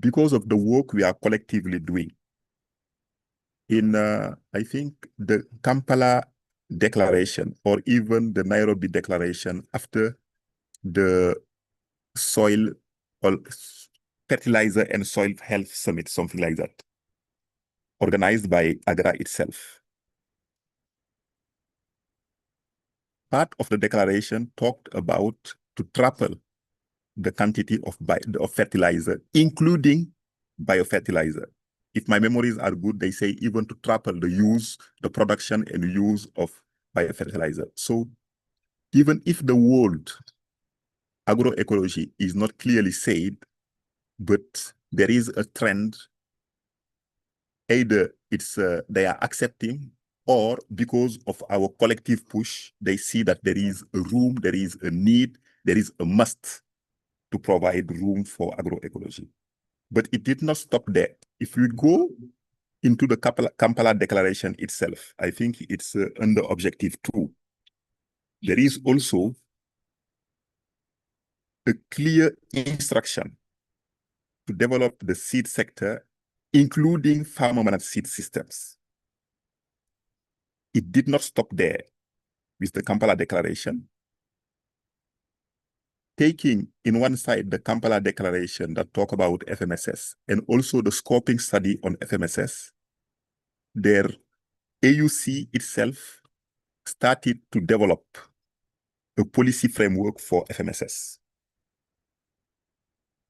because of the work we are collectively doing. In, I think, the Kampala Declaration or even the Nairobi Declaration after the soil or fertilizer and soil health summit, something like that, organized by AGRA itself. Part of the declaration talked about to triple the quantity of fertilizer, including biofertilizer. If my memories are good, they say even to triple the production and use of biofertilizer. So even if the word agroecology is not clearly said, but there is a trend, either it's they are accepting, or because of our collective push, they see that there is a room, there is a need, there is a must to provide room for agroecology. But it did not stop there. If we go into the Kampala Declaration itself, I think it's under Objective 2. There is also a clear instruction to develop the seed sector, including farmer-managed seed systems. It did not stop there with the Kampala Declaration. Taking in one side the Kampala Declaration that talk about FMSS and also the scoping study on FMSS, their AUC itself started to develop a policy framework for FMSS,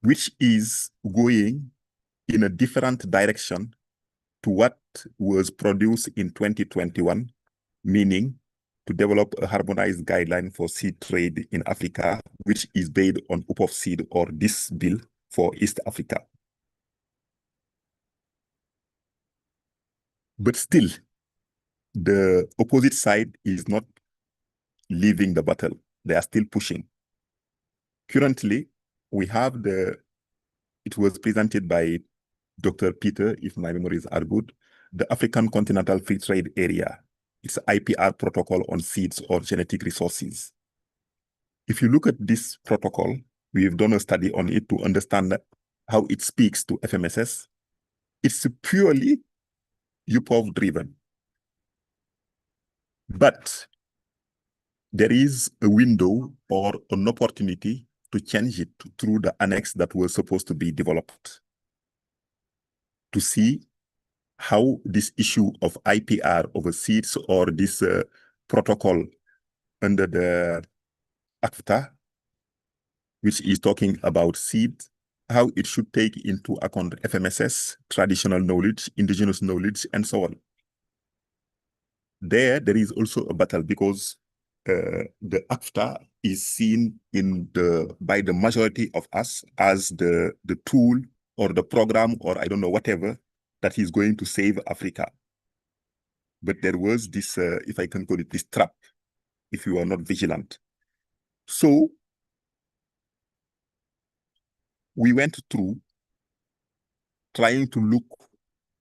which is going in a different direction to what was produced in 2021, meaning to develop a harmonized guideline for seed trade in Africa, which is based on UPOF seed or this bill for East Africa. But still, the opposite side is not leaving the battle. They are still pushing. Currently, we have it was presented by Dr. Peter, if my memories are good, the African Continental Free Trade Area. It's an IPR protocol on seeds or genetic resources. If you look at this protocol, we've done a study on it to understand how it speaks to FMSS. It's purely UPOV driven. But there is a window or an opportunity to change it through the annex that was supposed to be developed, to see how this issue of IPR over seeds or this protocol under the ACTA, which is talking about seed, how it should take into account FMSS, traditional knowledge, indigenous knowledge, and so on. There is also a battle because the ACTA is seen by the majority of us as the tool or the program or I don't know, whatever, that is going to save Africa. But there was this, if I can call it, this trap, if you are not vigilant. So we went through trying to look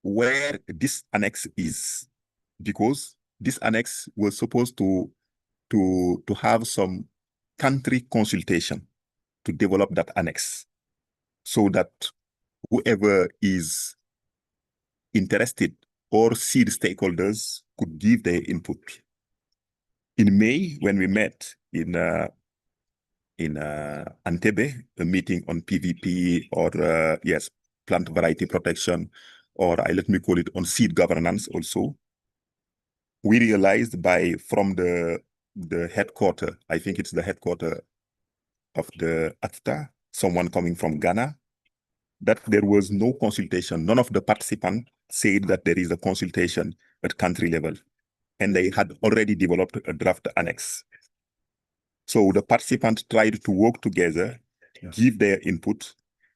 where this annex is, because this annex was supposed to have some country consultation to develop that annex so that whoever is interested or seed stakeholders could give their input. In May, when we met in Entebbe, a meeting on PVP or yes, plant variety protection, or let me call it on seed governance also, we realized from the headquarter, I think it's the headquarter of the ACTA, someone coming from Ghana, that there was no consultation. None of the participants said that there is a consultation at country level, and they had already developed a draft annex. So the participants tried to work together, give their input,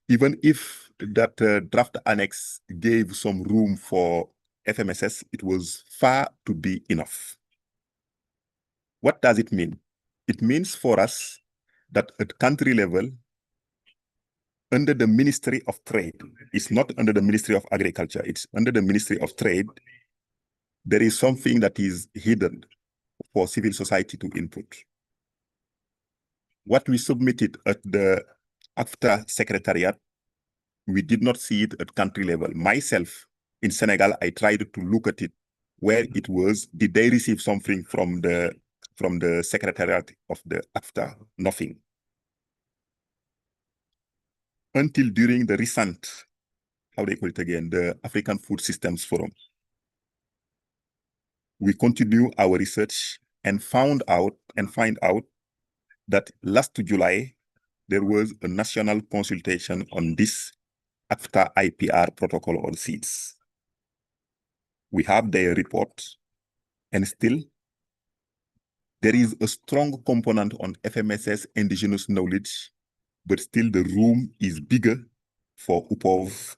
even if that draft annex gave some room for FMSS, it was far to be enough. What does it mean? It means for us that at country level, under the Ministry of Trade, it's not under the Ministry of Agriculture, it's under the Ministry of Trade, there is something that is hidden for civil society to input. What we submitted at the AFTA Secretariat we did not see it at country level. Myself, in Senegal, I tried to look at it, where it was. Did they receive something from the secretariat of the AFTA? Nothing. Until during the recent, how they call it again, the African Food Systems Forum. We continue our research and find out that last July, there was a national consultation on this AFTA IPR protocol on seeds. We have their report, and still there is a strong component on FMSS indigenous knowledge, but still the room is bigger for UPOV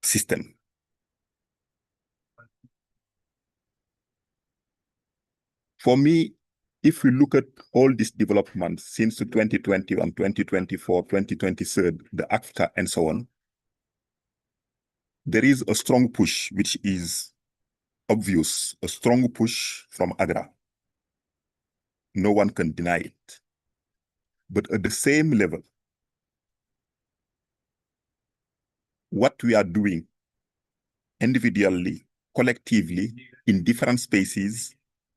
system. For me, if we look at all these developments since 2021, 2024, 2023, the AFTA and so on, there is a strong push, which is obvious, a strong push from AGRA. No one can deny it. But at the same level, what we are doing individually, collectively, in different spaces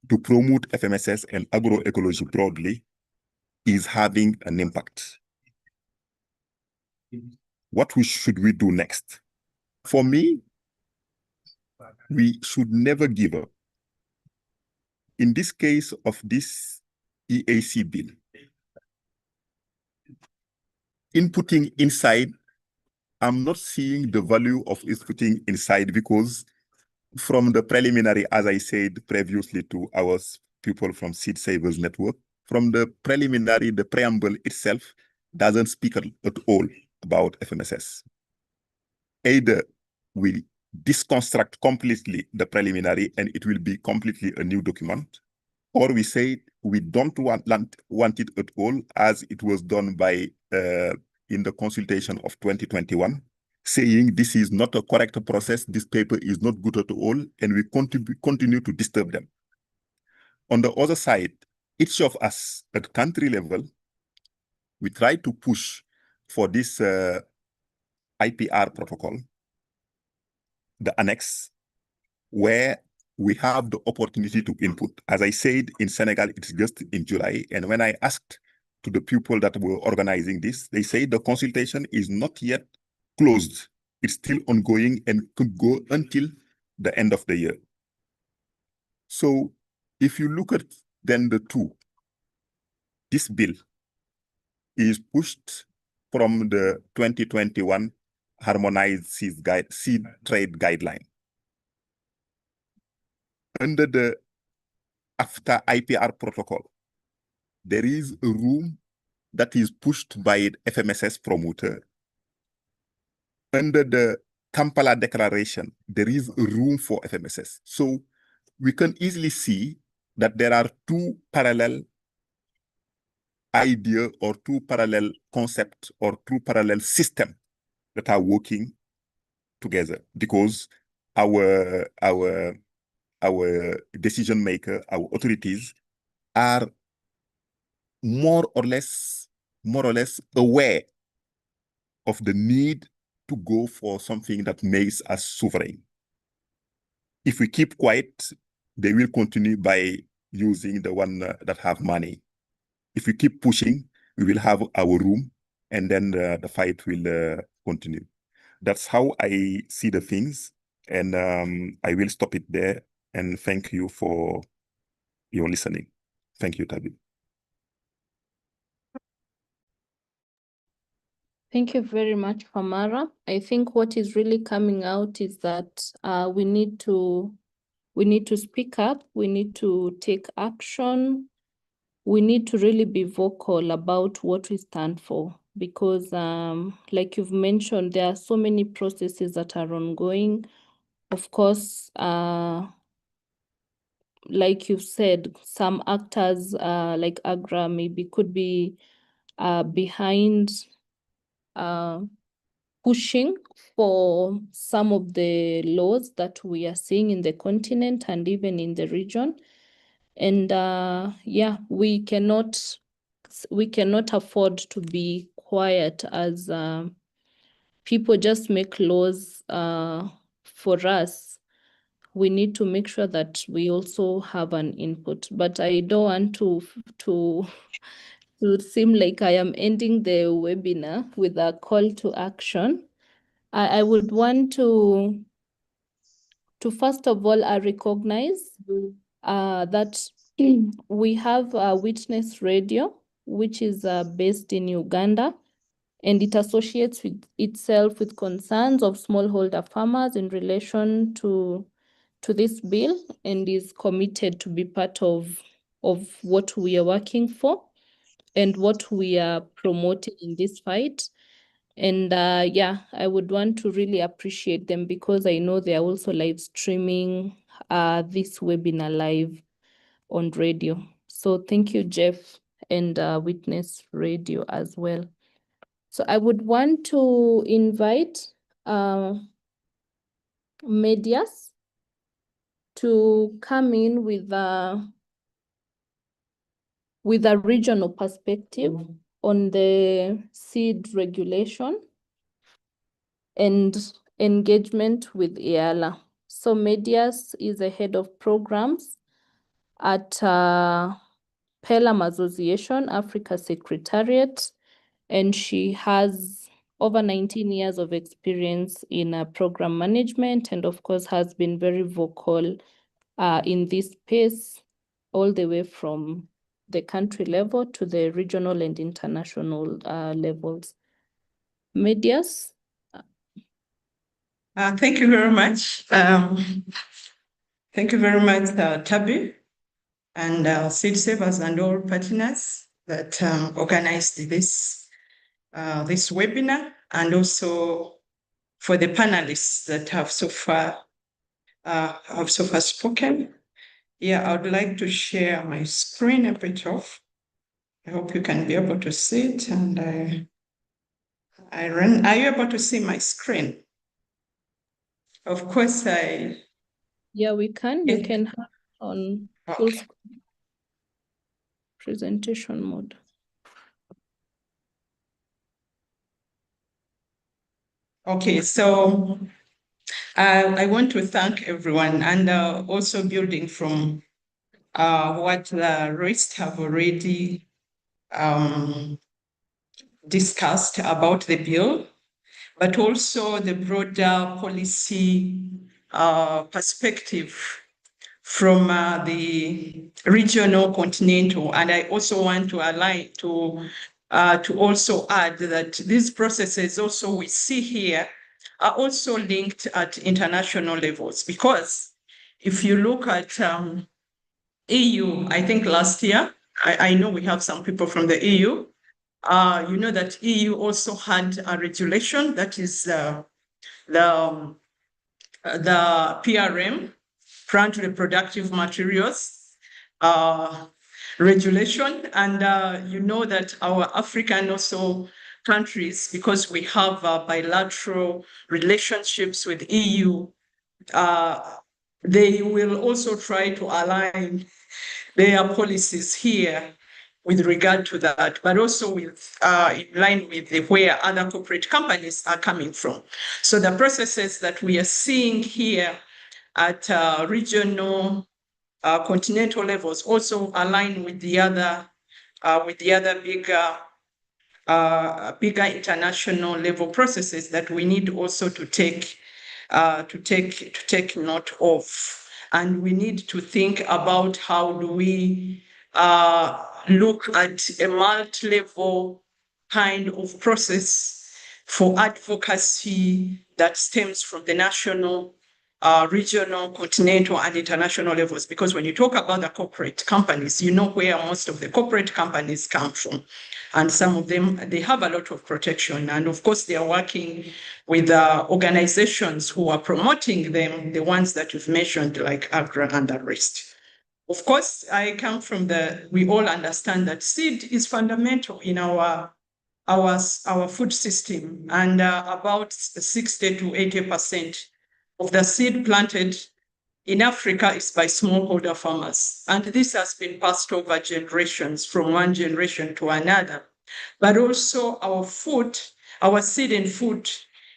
to promote FMSS and agroecology broadly is having an impact. What should we do next? For me, we should never give up. In this case of this EAC bill, inputting inside, I'm not seeing the value of inputting inside, because from the preliminary, as I said previously to our people from Seed Savers Network, from the preliminary, the preamble itself doesn't speak at all about FMSS. Either we deconstruct completely the preliminary and it will be completely a new document, or we say we don't want it at all, as it was done by in the consultation of 2021, saying this is not a correct process, this paper is not good at all, and we continue to disturb them. On the other side, each of us at country level, we try to push for this IPR protocol, the annex, where we have the opportunity to input. As I said, in Senegal, it's just in July. And when I asked to the people that were organizing this, they say the consultation is not yet closed. It's still ongoing and could go until the end of the year. So if you look at then the two, this bill is pushed from the 2021 harmonized seed trade guideline. Under the AFTA IPR protocol, there is a room that is pushed by the FMSS promoter. Under the Kampala Declaration, there is a room for FMSS. So we can easily see that there are two parallel ideas or two parallel concepts or two parallel systems that are working together, because our decision maker, our authorities are more or less aware of the need to go for something that makes us sovereign. If we keep quiet, they will continue by using the one that have money. If we keep pushing, we will have our room, and then the fight will continue. That's how I see the things, and I will stop it there, and thank you for your listening. Thank you, Tabi. Thank you very much, Famara. I think what is really coming out is that we need to speak up, we need to take action, we need to really be vocal about what we stand for, because like you've mentioned, there are so many processes that are ongoing. Of course, like you've said, some actors like AGRA maybe could be behind pushing for some of the laws that we are seeing in the continent and even in the region. And yeah, we cannot afford to be quiet as people just make laws for us, we need to make sure that we also have an input. But I don't want to seem like I am ending the webinar with a call to action. I would want to first of all recognize that we have Witness Radio, which is based in Uganda, and it associates with itself with concerns of smallholder farmers in relation to this bill, and is committed to be part of what we are working for and what we are promoting in this fight. And yeah, I would want to really appreciate them, because I know they are also live streaming this webinar live on radio. So thank you, Jeff, and Witness Radio as well. So I would want to invite medias to come in with a regional perspective on the seed regulation and engagement with EALA. So Medias is a head of programs at Pelham Association Africa Secretariat, and she has over 19 years of experience in program management, and of course has been very vocal in this space, all the way from the country level to the regional and international levels. Medias. Thank you very much. Thank you very much, Tabi, and Seed Savers and all partners that organized this webinar, and also for the panelists that have so far spoken. Yeah, I would like to share my screen a bit off. I hope you can be able to see it. And are you able to see my screen? Of course, Yeah, we can. You can have on full screen presentation mode. Okay, so I want to thank everyone, and also building from what the rest have already discussed about the bill, but also the broader policy perspective from the regional, continental. And I also want to align to also add that these processes also we see here are also linked at international levels, because if you look at EU, I think last year, I know we have some people from the EU, you know that EU also had a regulation that is the PRM, plant reproductive materials regulation. And you know that our African also countries, because we have bilateral relationships with EU, they will also try to align their policies here with regard to that, but also with in line with where other corporate companies are coming from. So the processes that we are seeing here at regional, continental levels also align with the other bigger international level processes that we need also to take note of. And we need to think about how do we look at a multi-level kind of process for advocacy that stems from the national, regional, continental, and international levels. Because when you talk about the corporate companies, you know where most of the corporate companies come from. And some of them, they have a lot of protection. And of course, they are working with organizations who are promoting them, the ones that you've mentioned, like AGRA and the rest. Of course, I come from we all understand that seed is fundamental in our food system, and about 60 to 80% of the seed planted in Africa is by smallholder farmers. And this has been passed over generations, from one generation to another. But also our seed and food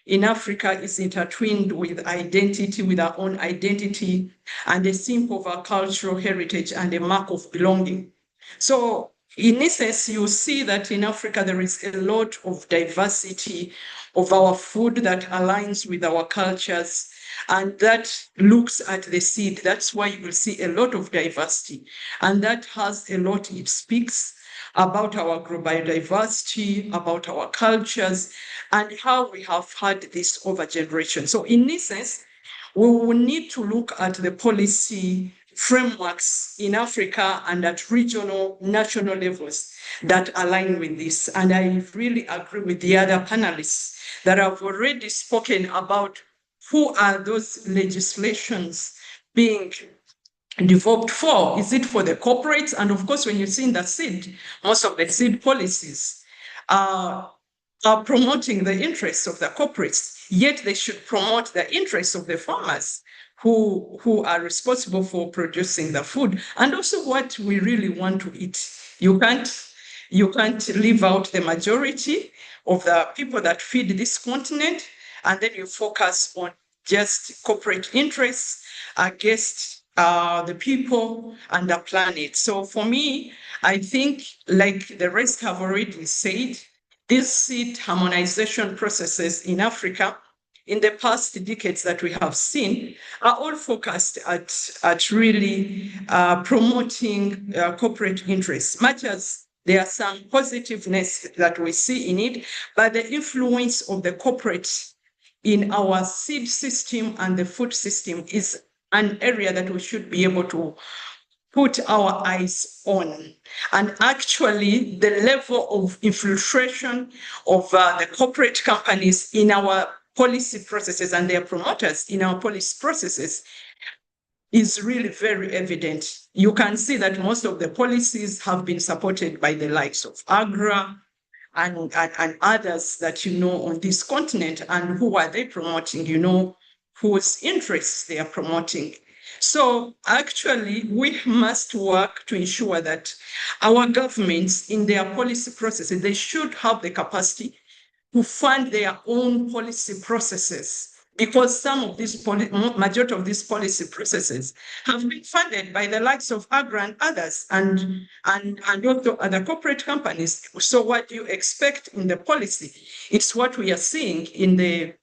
in Africa is intertwined with identity, with our own identity, and a symbol of our cultural heritage and a mark of belonging. So in essence, you see that in Africa, there is a lot of diversity of our food that aligns with our cultures and that looks at the seed. That's why you will see a lot of diversity. And that has a lot, it speaks about our biodiversity, about our cultures, and how we have had this over generations. So in essence, we will need to look at the policy frameworks in Africa and at regional, national levels that align with this. And I really agree with the other panelists that have already spoken about who are those legislations being developed for. Is it for the corporates? And of course, when you see in the seed, most of the seed policies are promoting the interests of the corporates, yet they should promote the interests of the farmers who are responsible for producing the food and also what we really want to eat. You can't leave out the majority of the people that feed this continent, and then you focus on just corporate interests against the people and the planet. So for me, I think, like the rest have already said, these seed harmonization processes in Africa in the past decades that we have seen are all focused at really promoting corporate interests, much as there are some positiveness that we see in it, but the influence of the corporate in our seed system and the food system is an area that we should be able to put our eyes on. And actually, the level of infiltration of the corporate companies in our policy processes and their promoters in our policy processes is really very evident. You can see that most of the policies have been supported by the likes of AGRA and others that you know on this continent. And who are they promoting? You know whose interests they are promoting. So actually, we must work to ensure that our governments in their policy processes, they should have the capacity to fund their own policy processes, because some of these majority of these policy processes have been funded by the likes of AGRA and others, and also other corporate companies. So what do you expect in the policy? It's what we are seeing in the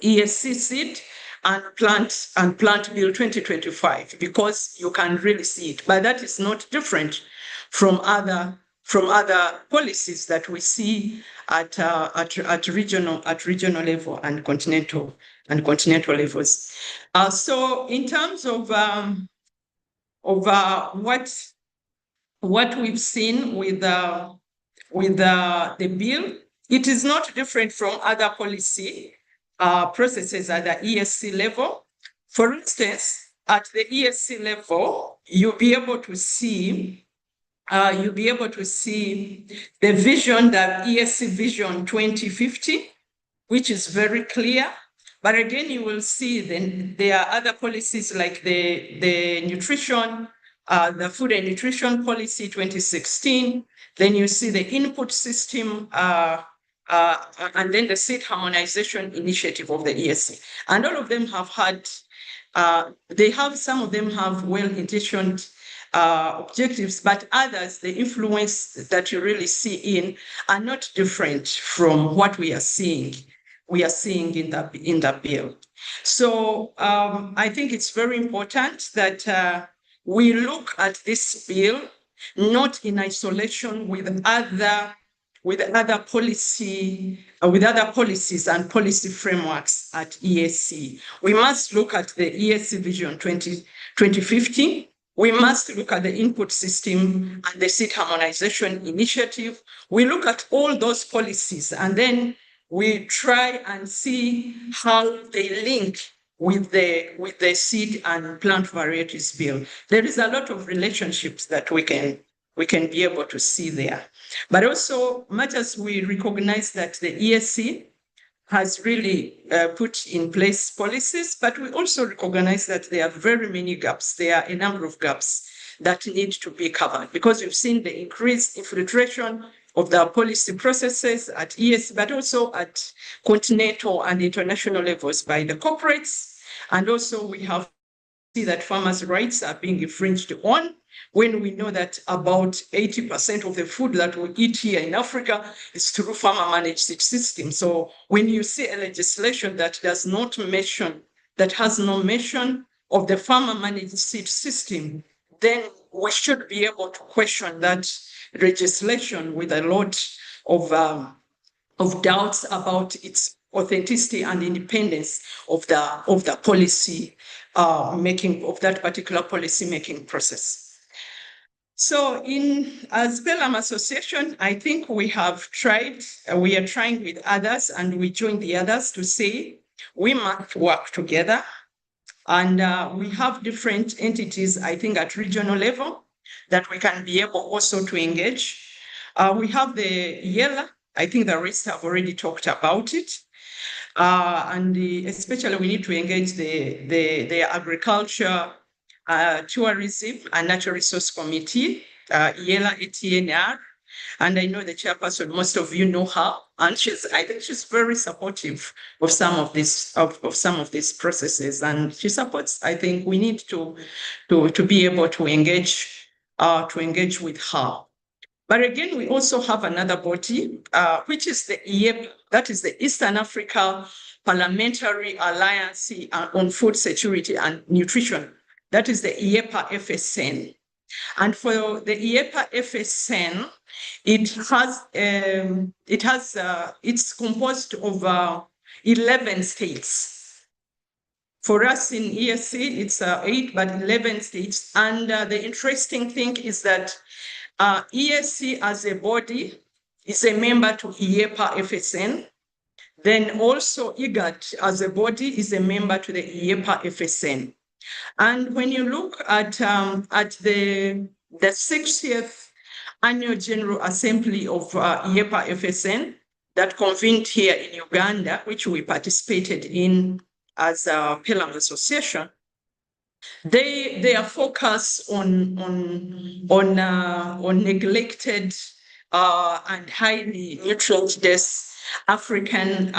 EAC seed and plant bill 2025, because you can really see it. But that is not different from other policies that we see at regional level and continental levels. So in terms of what we've seen with the bill, it is not different from other policy processes at the EAC level. For instance, at the EAC level, you'll be able to see the vision, the EAC Vision 2050, which is very clear. But again, you will see then there are other policies like the nutrition, the Food and Nutrition Policy 2016. Then you see the input system, and then the seed harmonization initiative of the EAC. And all of them have had, some of them have well-intentioned objectives, but others, the influence that you really see in are not different from what we are seeing in the bill. So I think it's very important that we look at this bill not in isolation with other policies and policy frameworks at EAC. We must look at the EAC Vision 2050. We must look at the input system and the seed harmonization initiative. We look at all those policies, and then we try and see how they link with the seed and plant varieties bill. There is a lot of relationships that we can be able to see there. But also, much as we recognize that the EAC has really put in place policies, but we also recognize that there are very many gaps. There are a number of gaps that need to be covered, because we've seen the increased infiltration policy processes at EAC, but also at continental and international levels by the corporates. And also we have see that farmers' rights are being infringed on when we know that about 80% of the food that we eat here in Africa is through farmer-managed system. So when you see a legislation that does not mention, that has no mention of the farmer-managed seed system, then we should be able to question that legislation with a lot of doubts about its authenticity and independence of the policy making, of that particular policy making process. So as Pelham Association, I think we have tried, we are trying with others, and we join the others to say we must work together. And we have different entities, I think, at regional level that we can be able also to engage. We have the EALA. I think the rest have already talked about it. Especially we need to engage the Agriculture, Tourism and Natural Resource Committee, EALA ATNR. And I know the chairperson, most of you know her, and I think she's very supportive of some of these processes, and she supports. I think we need to be able to engage with her. But again, we also have another body, which is the EAP, that is the Eastern Africa Parliamentary Alliance on Food Security and Nutrition. That is the EAPA FSN. And for the EAPA FSN, it's composed of 11 states. For us in EAC, it's 8, but 11 states. And the interesting thing is that EAC as a body is a member to EAPA FSN. Then also IGAT as a body is a member to the EAPA FSN. And when you look at the 60th Annual General Assembly of EAPA FSN that convened here in Uganda, which we participated in as a Pelham Association, their focus on neglected and highly nutrient-dense African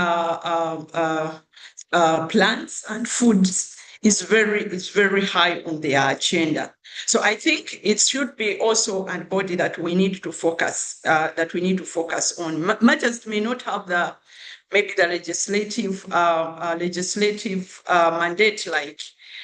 plants and foods is very high on their agenda. So I think it should be also a body that we need to focus on. Matters may not have the legislative mandate like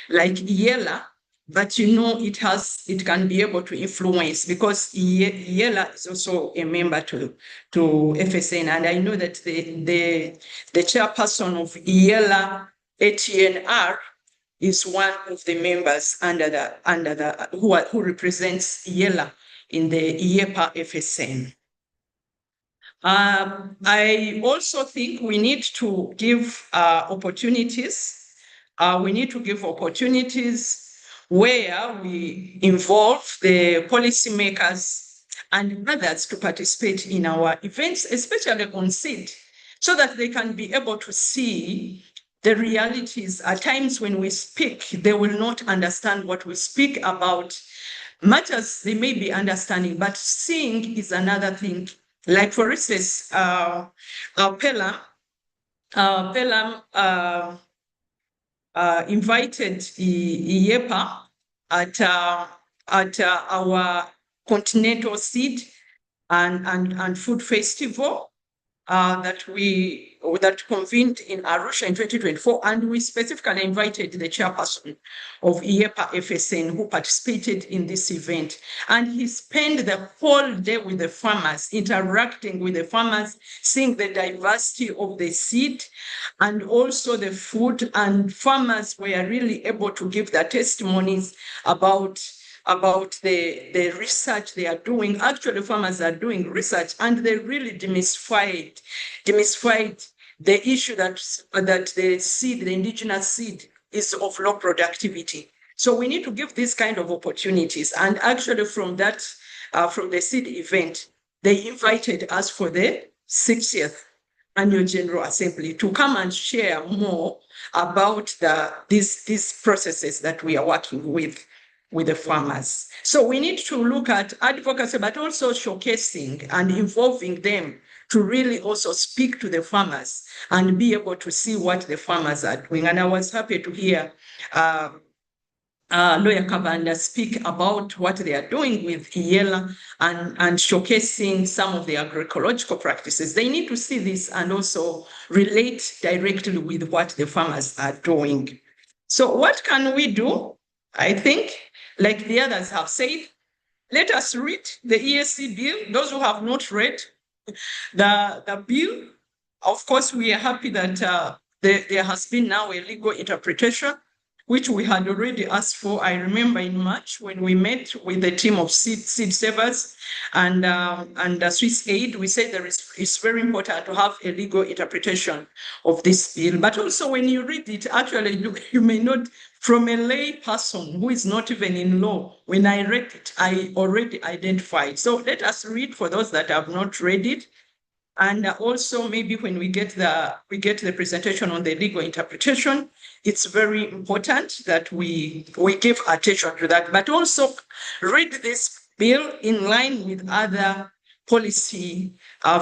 EALA, but it can be able to influence, because EALA is also a member to FSN, and I know that the chairperson of EALA ATNR is one of the members who represents EALA in the EAPA FSN. I also think we need to give opportunities. We need to give opportunities where we involve the policymakers and others to participate in our events, especially on seed, so that they can be able to see the realities. At times when we speak, they will not understand what we speak about. Matters they may be understanding, but seeing is another thing. Like, for instance, Pelham invited IEPA at our Continental Seed and Food Festival that convened in Arusha in 2024, and we specifically invited the chairperson of IEPA FSN who participated in this event, and he spent the whole day with the farmers, interacting with the farmers, seeing the diversity of the seed and also the food, and farmers were really able to give their testimonies about the research they are doing. Actually, farmers are doing research, and they really demystified the issue that the indigenous seed is of low productivity. So we need to give these kind of opportunities. And actually, from the seed event, they invited us for the 60th Annual General Assembly to come and share more about these processes that we are working with. with the farmers. So we need to look at advocacy, but also showcasing and involving them to really also speak to the farmers and be able to see what the farmers are doing. And I was happy to hear Lawyer Kabanda speak about what they are doing with EALA and showcasing some of the agroecological practices. They need to see this and also relate directly with what the farmers are doing. So what can we do? I think, like the others have said, let us read the EAC bill. Those who have not read the bill, of course, we are happy that there has been now a legal interpretation, which we had already asked for. I remember in March when we met with the team of seed savers and Swiss Aid, we said it's very important to have a legal interpretation of this bill. But also when you read it, actually, you may not, from a lay person who is not even in law, when I read it, I already identified. So let us read for those that have not read it. And also maybe when we get the presentation on the legal interpretation, it's very important that we give attention to that, but also read this bill in line with other policy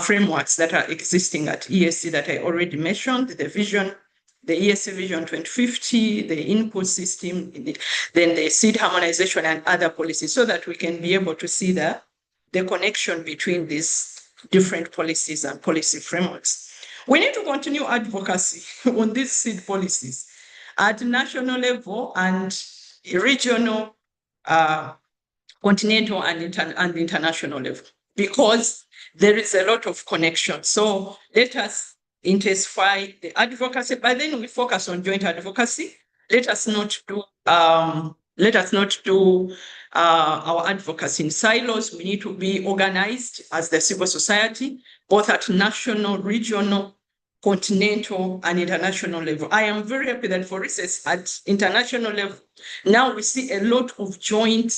frameworks that are existing at EAC that I already mentioned, the vision, the EAC Vision 2050, the input system, then the seed harmonization and other policies, so that we can be able to see the connection between these different policies and policy frameworks. We need to continue advocacy on these seed policies at national level and regional, continental and international level, because there is a lot of connection. So let us intensify the advocacy, but then we focus on joint advocacy. Let us not do our advocacy in silos. We need to be organized as the civil society, both at national, regional, continental, and international level. I am very happy that, for instance, at international level, now we see a lot of joint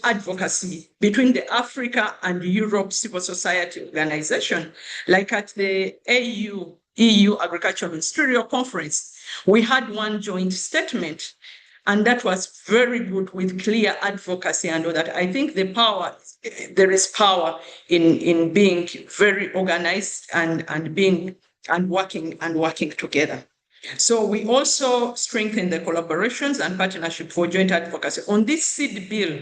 advocacy between the Africa and Europe civil society organization, like at the EU Agricultural Ministerial Conference. We had one joint statement, and that was very good with clear advocacy and all that. I think there is power in being very organized and working together. So we also strengthen the collaborations and partnership for joint advocacy. On this seed bill,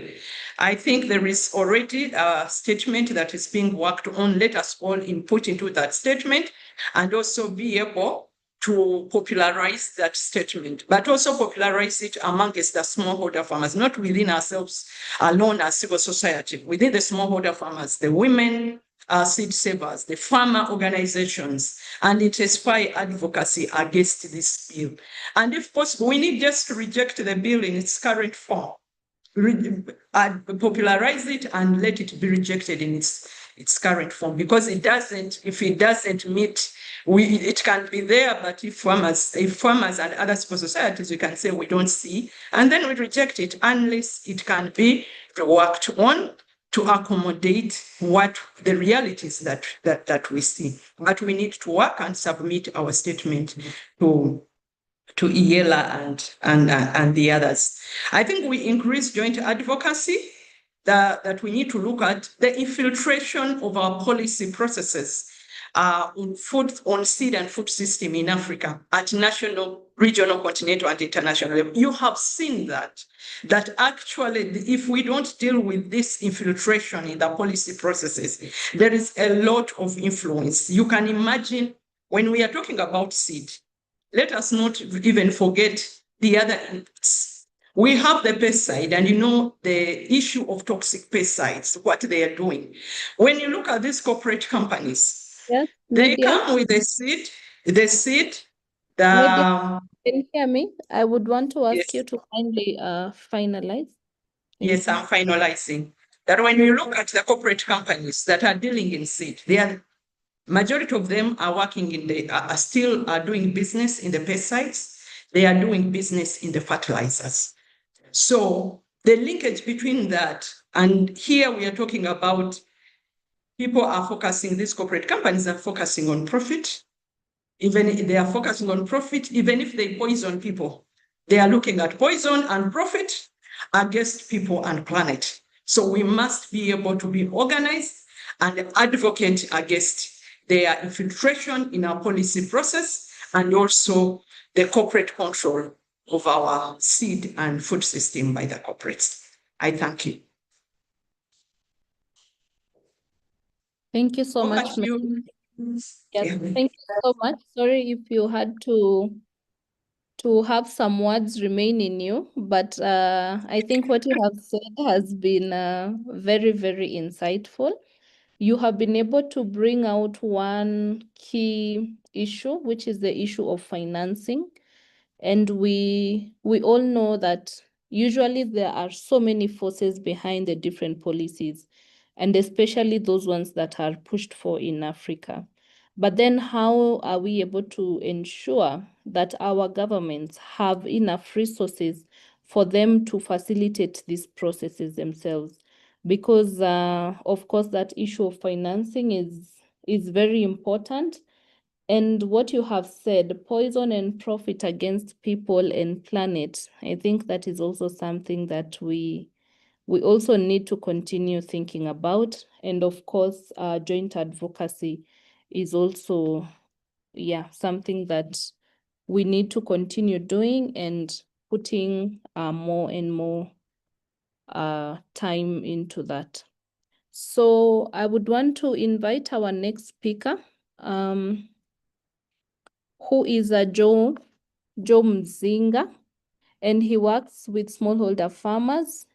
I think there is already a statement that is being worked on. Let us all input into that statement and also be able to popularize that statement, but also popularize it amongst the smallholder farmers, not within ourselves alone as civil society, within the smallholder farmers, the women, seed savers, the farmer organizations, and intensify advocacy against this bill. And if possible, we need just to reject the bill in its current form, popularize it and let it be rejected in its current form, because if it doesn't meet, it can be there, but if farmers and other civil societies, we can say we don't see, and then we reject it unless it can be worked on to accommodate what the realities that we see. But we need to work and submit our statement to EALA and the others. I think we increase joint advocacy, that we need to look at the infiltration of our policy processes on seed and food system in Africa at national, regional, continental, and international level. You have seen that actually, if we don't deal with this infiltration in the policy processes, there is a lot of influence. You can imagine when we are talking about seed, let us not even forget the other inputs. We have the pesticide, and the issue of toxic pesticides, what they are doing. When you look at these corporate companies, Yes, they Nadia? come with the seed, Nadia, can you hear me? I would want to ask yes. you to kindly finalize. Yes, I'm finalizing. That when you look at the corporate companies that are dealing in seed, majority of them are working are still doing business in the pesticides. They are doing business in the fertilizers. So the linkage between that, and here we are talking about these corporate companies are focusing on profit. Even if they are focusing on profit, even if they poison people, they are looking at poison and profit. against people and planet. So we must be able to be organized and advocate against their infiltration in our policy process and also the corporate control of our seed and food system by the corporates. I thank you. Thank you so Over much, to you. Yes, Yeah. thank you so much. Sorry if you had to have some words remain in you, but I think what you have said has been very, very insightful. You have been able to bring out one key issue, which is the issue of financing. And we all know that usually there are so many forces behind the different policies, and especially those ones that are pushed for in Africa. But then how are we able to ensure that our governments have enough resources for them to facilitate these processes themselves? Because of course that issue of financing is very important. And what you have said, poison and profit against people and planet, I think that is also something that we also need to continue thinking about. And of course, joint advocacy is also, something that we need to continue doing and putting more and more time into that. So I would want to invite our next speaker, who is Joe Mzinga, and he works with Smallholder Farmers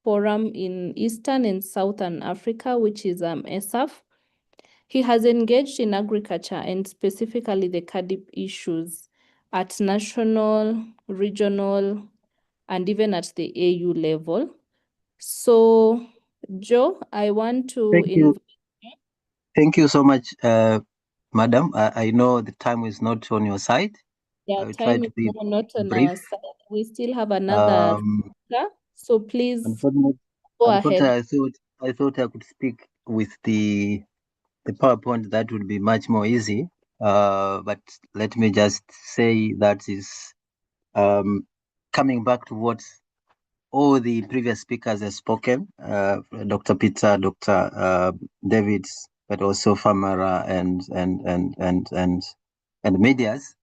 Forum in Eastern and Southern Africa, which is ESAF. He has engaged in agriculture and specifically the CADIP issues at national, regional, and even at the AU level. So, Joe, I want to Thank you. Thank you so much, Madam. I know the time is not on your side. I will try time to is be not on brief. our side. We still have another speaker, so please go ahead. I thought I could speak with the PowerPoint. That would be much more easy. But let me just say that is coming back to what all the previous speakers have spoken, Dr. Peter, Dr. David, but also Famara and medias.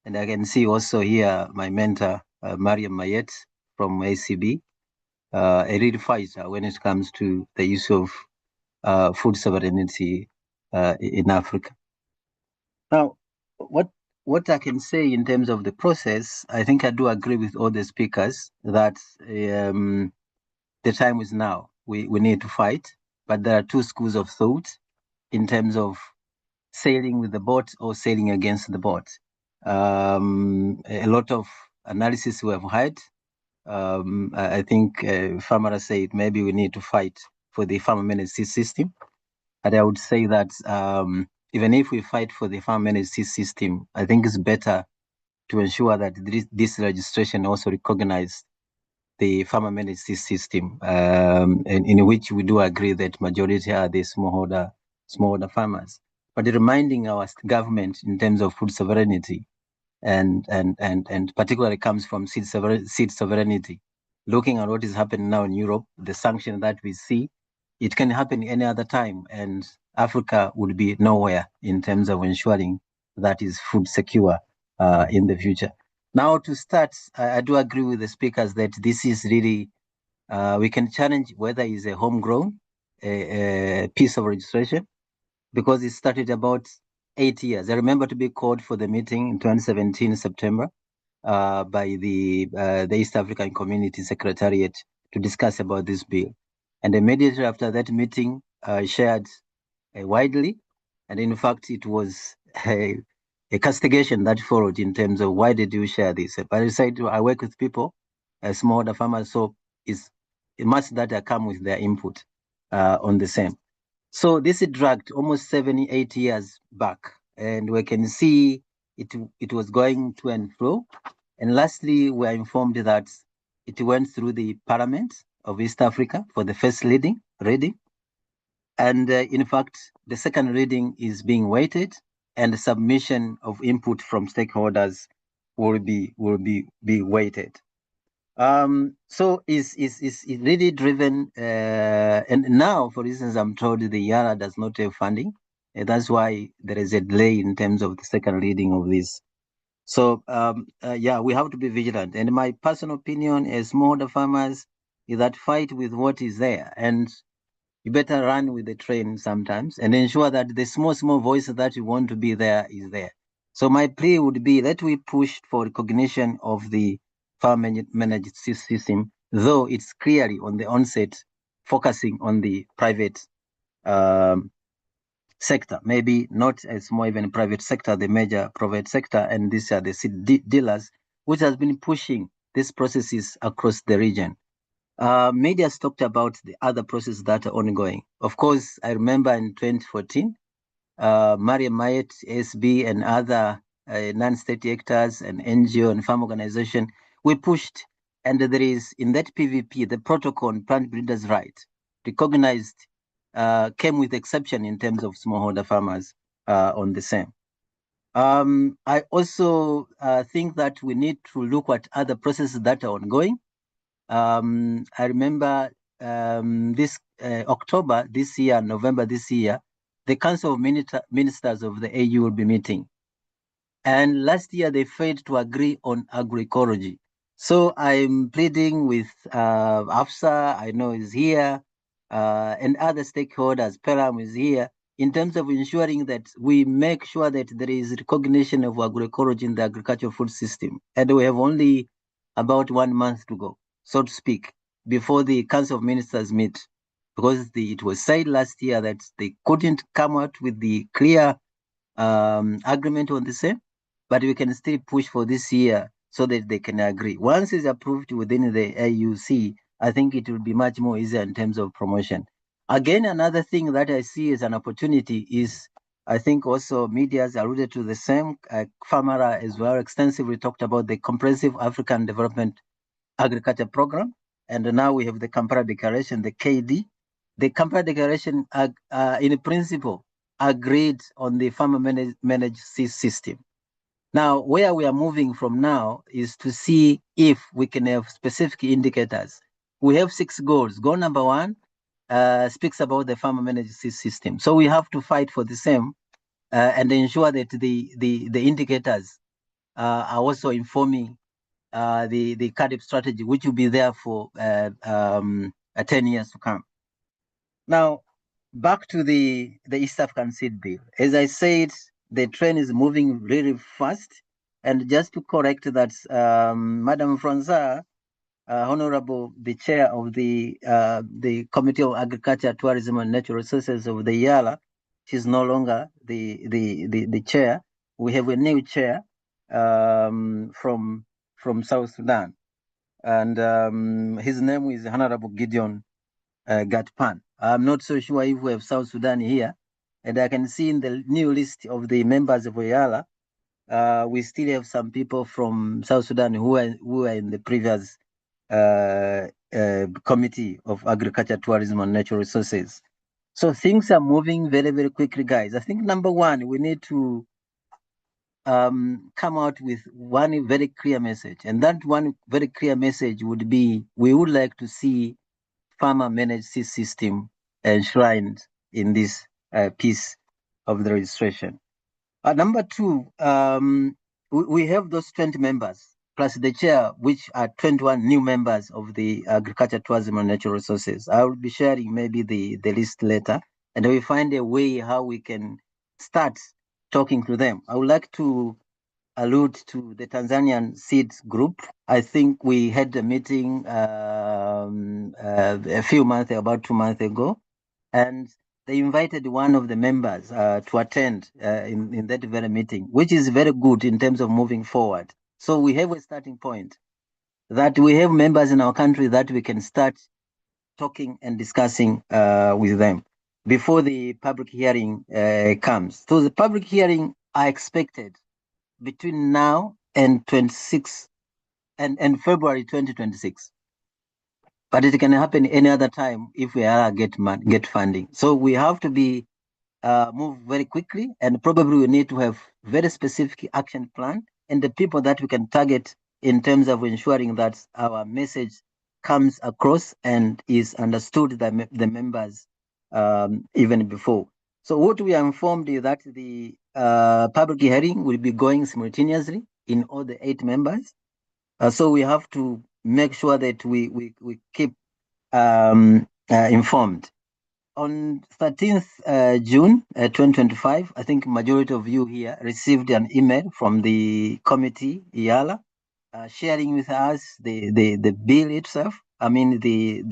And I can see also here my mentor, Mariam Mayet from ACB, a real fighter when it comes to the issue of food sovereignty in Africa. Now, what I can say in terms of the process, I think I do agree with all the speakers that the time is now. We need to fight, but there are two schools of thought in terms of sailing with the boat or sailing against the boat. A lot of analysis we have had. I think Famara said maybe we need to fight for the farmer managed seed system. And I would say that even if we fight for the farmer managed seed system, I think it's better to ensure that this registration also recognizes the farmer managed seed system, in which we do agree that majority are the smallholder farmers. But reminding our government in terms of food sovereignty, and particularly comes from seed sovereignty. Looking at what is happening now in Europe, the sanction that we see, it can happen any other time, and Africa would be nowhere in terms of ensuring that is food secure in the future. Now, to start, I do agree with the speakers that this is really, we can challenge whether it's a homegrown piece of registration, because it started about 8 years. I remember to be called for the meeting in 2017, September, by the East African Community Secretariat to discuss about this bill. And immediately after that meeting, shared widely. And in fact, it was a castigation that followed in terms of why did you share this? But I decided I work with people, smallholder farmers, so it must that I come with their input on the same. So this is dragged almost 78 years back, and we can see it was going to and fro. And lastly, we are informed that it went through the Parliament of East Africa for the first reading. And in fact, the second reading is being waited, and the submission of input from stakeholders will be waited. So is really driven, and now, for instance, I'm told the Yara does not have funding. That's why there is a delay in terms of the second reading of this. So yeah, we have to be vigilant. And my personal opinion as smallholder farmers is that fight with what is there, and you better run with the train sometimes and ensure that the small voice that you want to be there is there. So my plea would be that we push for recognition of the farm managed system, though it's clearly on the onset focusing on the private um, sector, maybe not as more even private sector, the major private sector, and these are the seed dealers, which has been pushing these processes across the region. Media has talked about the other processes that are ongoing. Of course, I remember in 2014, Mariam Mayet, SB, and other non-state actors and NGO and farm organization, we pushed, and there is in that PVP, the protocol on plant breeders' right, recognized, came with exception in terms of smallholder farmers on the same. I also think that we need to look at other processes that are ongoing. I remember this October this year, November this year, the Council of Ministers of the AU will be meeting. And last year they failed to agree on agroecology. So I'm pleading with AFSA, I know is here, and other stakeholders, Peram is here, in terms of ensuring that we make sure that there is recognition of agroecology in the agricultural food system. And we have only about 1 month to go, so to speak, before the Council of Ministers meet, because it was said last year that they couldn't come out with the clear agreement on the same, but we can still push for this year so that they can agree. Once it's approved within the AUC, I think it will be much more easier in terms of promotion. Again, another thing that I see as an opportunity is, I think also media has alluded to the same, Famara as well extensively talked about the Comprehensive African Development Agriculture Program, and now we have the Kampala Declaration, the KD. The Kampala Declaration, in principle, agreed on the farmer managed system. Now, where we are moving from now is to see if we can have specific indicators. We have 6 goals. Goal number 1 speaks about the farmer managed system. So we have to fight for the same and ensure that the indicators are also informing the CADIP strategy, which will be there for 10 years to come. Now, back to the East African Seed Bill. As I said, the train is moving really fast. And just to correct that, Madam Franza, Honorable, the chair of the Committee of Agriculture, Tourism and Natural Resources of the YALA, she's no longer the chair. We have a new chair from South Sudan, and his name is Honorable Gideon Gatpan. I'm not so sure if we have South Sudan here, and I can see in the new list of the members of YALA, we still have some people from South Sudan who are in the previous Committee of Agriculture, Tourism and Natural Resources. So things are moving very, very quickly, guys. I think number 1, we need to come out with one very clear message. And that one very clear message would be, we would like to see farmer managed system enshrined in this piece of the registration. Number 2, we have those 20 members, plus the chair, which are 21 new members of the Agriculture, Tourism and Natural Resources. I will be sharing maybe the list later, and we find a way how we can start talking to them. I would like to allude to the Tanzanian Seeds Group. I think we had a meeting a few months, about 2 months ago, and they invited one of the members to attend in that very meeting, which is very good in terms of moving forward. So we have a starting point that we have members in our country that we can start talking and discussing with them before the public hearing comes. So the public hearing are expected between now and 26 and February 2026. But it can happen any other time if we are get funding. So we have to be move very quickly, and probably we need to have very specific action plan and the people that we can target in terms of ensuring that our message comes across and is understood by the members even before. So what we are informed is that the public hearing will be going simultaneously in all the 8 members. So we have to make sure that we keep informed. On 13th June 2025, I think majority of you here received an email from the committee, IALA, sharing with us the bill itself. I mean the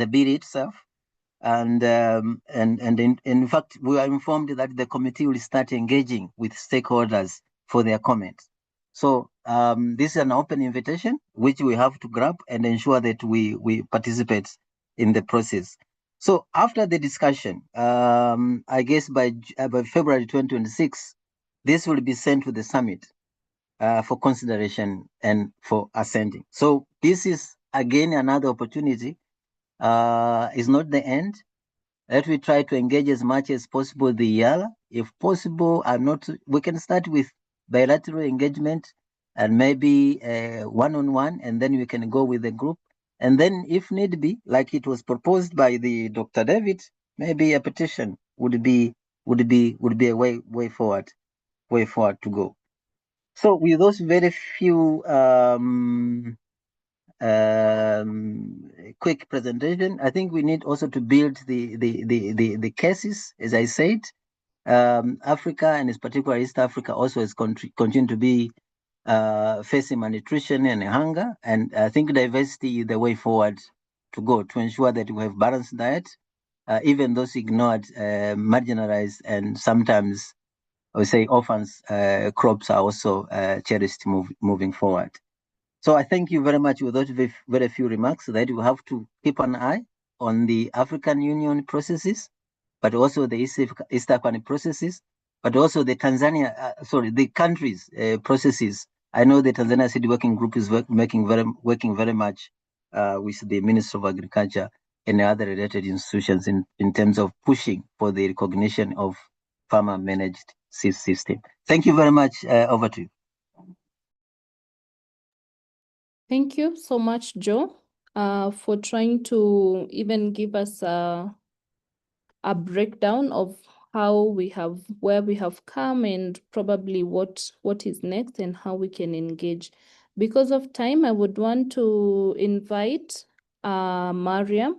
bill itself, and in fact we are informed that the committee will start engaging with stakeholders for their comments. So this is an open invitation which we have to grab and ensure that we participate in the process. So after the discussion, I guess by February 2026, this will be sent to the summit for consideration and for ascending. So this is again another opportunity. It's not the end. Let we try to engage as much as possible the IALA. If possible, we can start with bilateral engagement and maybe one-on-one, and then we can go with the group. And then if need be, like it was proposed by the Dr. David, maybe a petition would be a way forward to go. So with those very few quick presentation, I think we need also to build the cases, as I said. Africa, and in particular East Africa, also has continued to be facing malnutrition and hunger, and I think diversity is the way forward to go to ensure that we have balanced diet, even those ignored, marginalized, and sometimes I would say orphans crops are also cherished moving forward. So I thank you very much with those very few remarks that we have to keep an eye on the African Union processes, but also the East African processes, but also the the countries' processes. I know the Tanzania City Working Group is working very much with the Ministry of Agriculture and other related institutions in terms of pushing for the recognition of farmer-managed seed system. Thank you very much. Over to you. Thank you so much, Joe, for trying to even give us a breakdown of where we have come and probably what is next and how we can engage. Because of time, I would want to invite Mariam,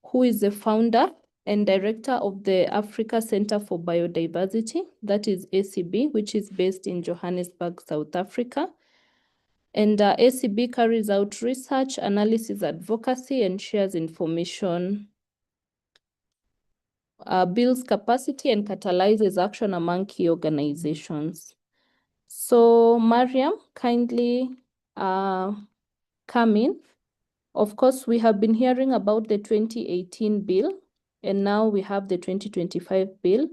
who is the founder and director of the Africa Center for Biodiversity, that is ACB, which is based in Johannesburg, South Africa. And ACB carries out research, analysis, advocacy, and shares information, builds capacity, and catalyzes action among key organizations. So, Mariam, kindly come in. Of course, we have been hearing about the 2018 bill, and now we have the 2025 bill.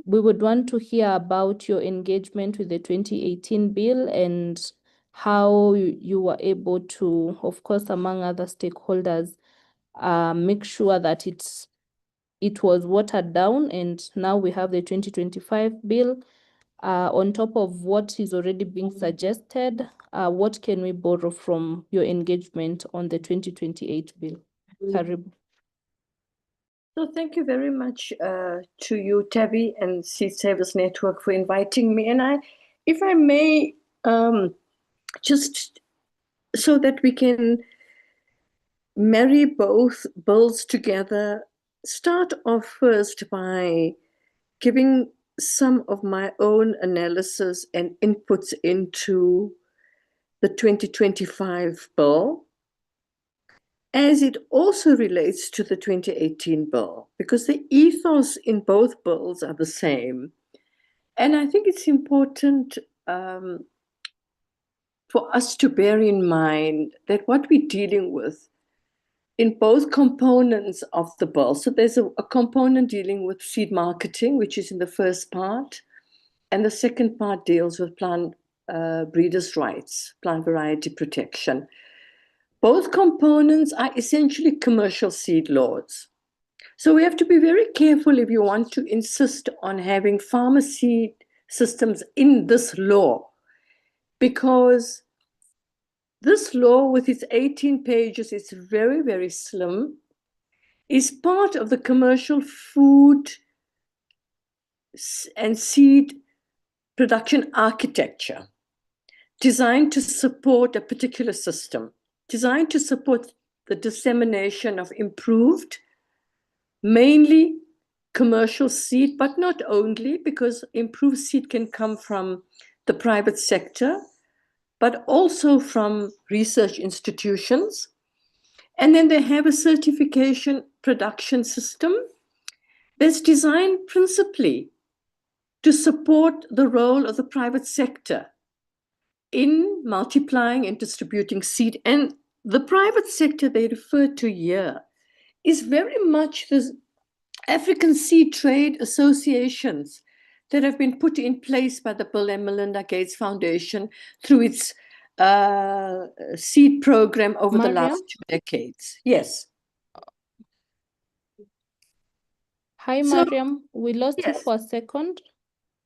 We would want to hear about your engagement with the 2018 bill and how you were able to, of course, among other stakeholders, make sure that it was watered down, and now we have the 2025 bill. On top of what is already being suggested, what can we borrow from your engagement on the 2028 bill? Karibu. So thank you very much to you, Tabby, and Seed Savers Network for inviting me. And if I may, just so that we can marry both bills together, start off first by giving some of my own analysis and inputs into the 2025 bill, as it also relates to the 2018 bill, because the ethos in both bills are the same. And I think it's important for us to bear in mind that what we're dealing with in both components of the bill, so there's a component dealing with seed marketing, which is in the first part, and the second part deals with plant breeders' rights, plant variety protection. Both components are essentially commercial seed laws. So we have to be very careful if you want to insist on having farmer seed systems in this law, because this law, with its 18 pages, is very, very slim, is part of the commercial food and seed production architecture designed to support a particular system, designed to support the dissemination of improved, mainly commercial seed, but not only, because improved seed can come from the private sector, but also from research institutions. And then they have a certification production system that's designed principally to support the role of the private sector in multiplying and distributing seed. And the private sector they refer to here is very much the African seed trade associations that have been put in place by the Bill and Melinda Gates Foundation through its seed program over the Mariam? last 2 decades. Yes. Hi, So- Mariam. We lost you Yes. for a second.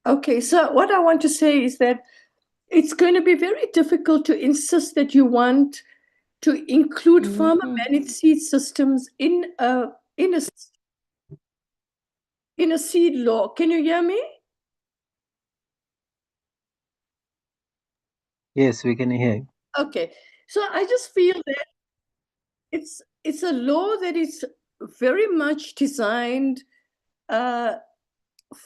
Okay, so what I want to say is that it's going to be very difficult to insist that you want to include farmer managed seed systems in a seed law. Can you hear me? Yes, we can hear you. Okay, so I just feel that it's a law that is very much designed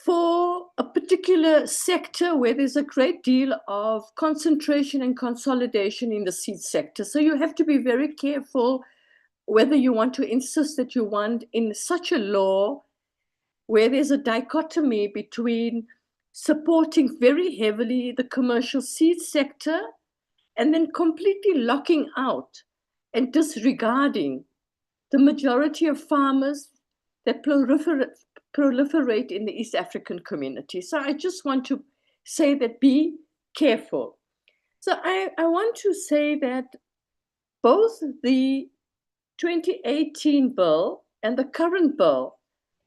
for a particular sector where there's a great deal of concentration and consolidation in the seed sector. So you have to be very careful whether you want to insist that you want in such a law where there's a dichotomy between supporting very heavily the commercial seed sector and then completely locking out and disregarding the majority of farmers that proliferate in the East African community. So I just want to say that be careful. So I want to say that both the 2018 bill and the current bill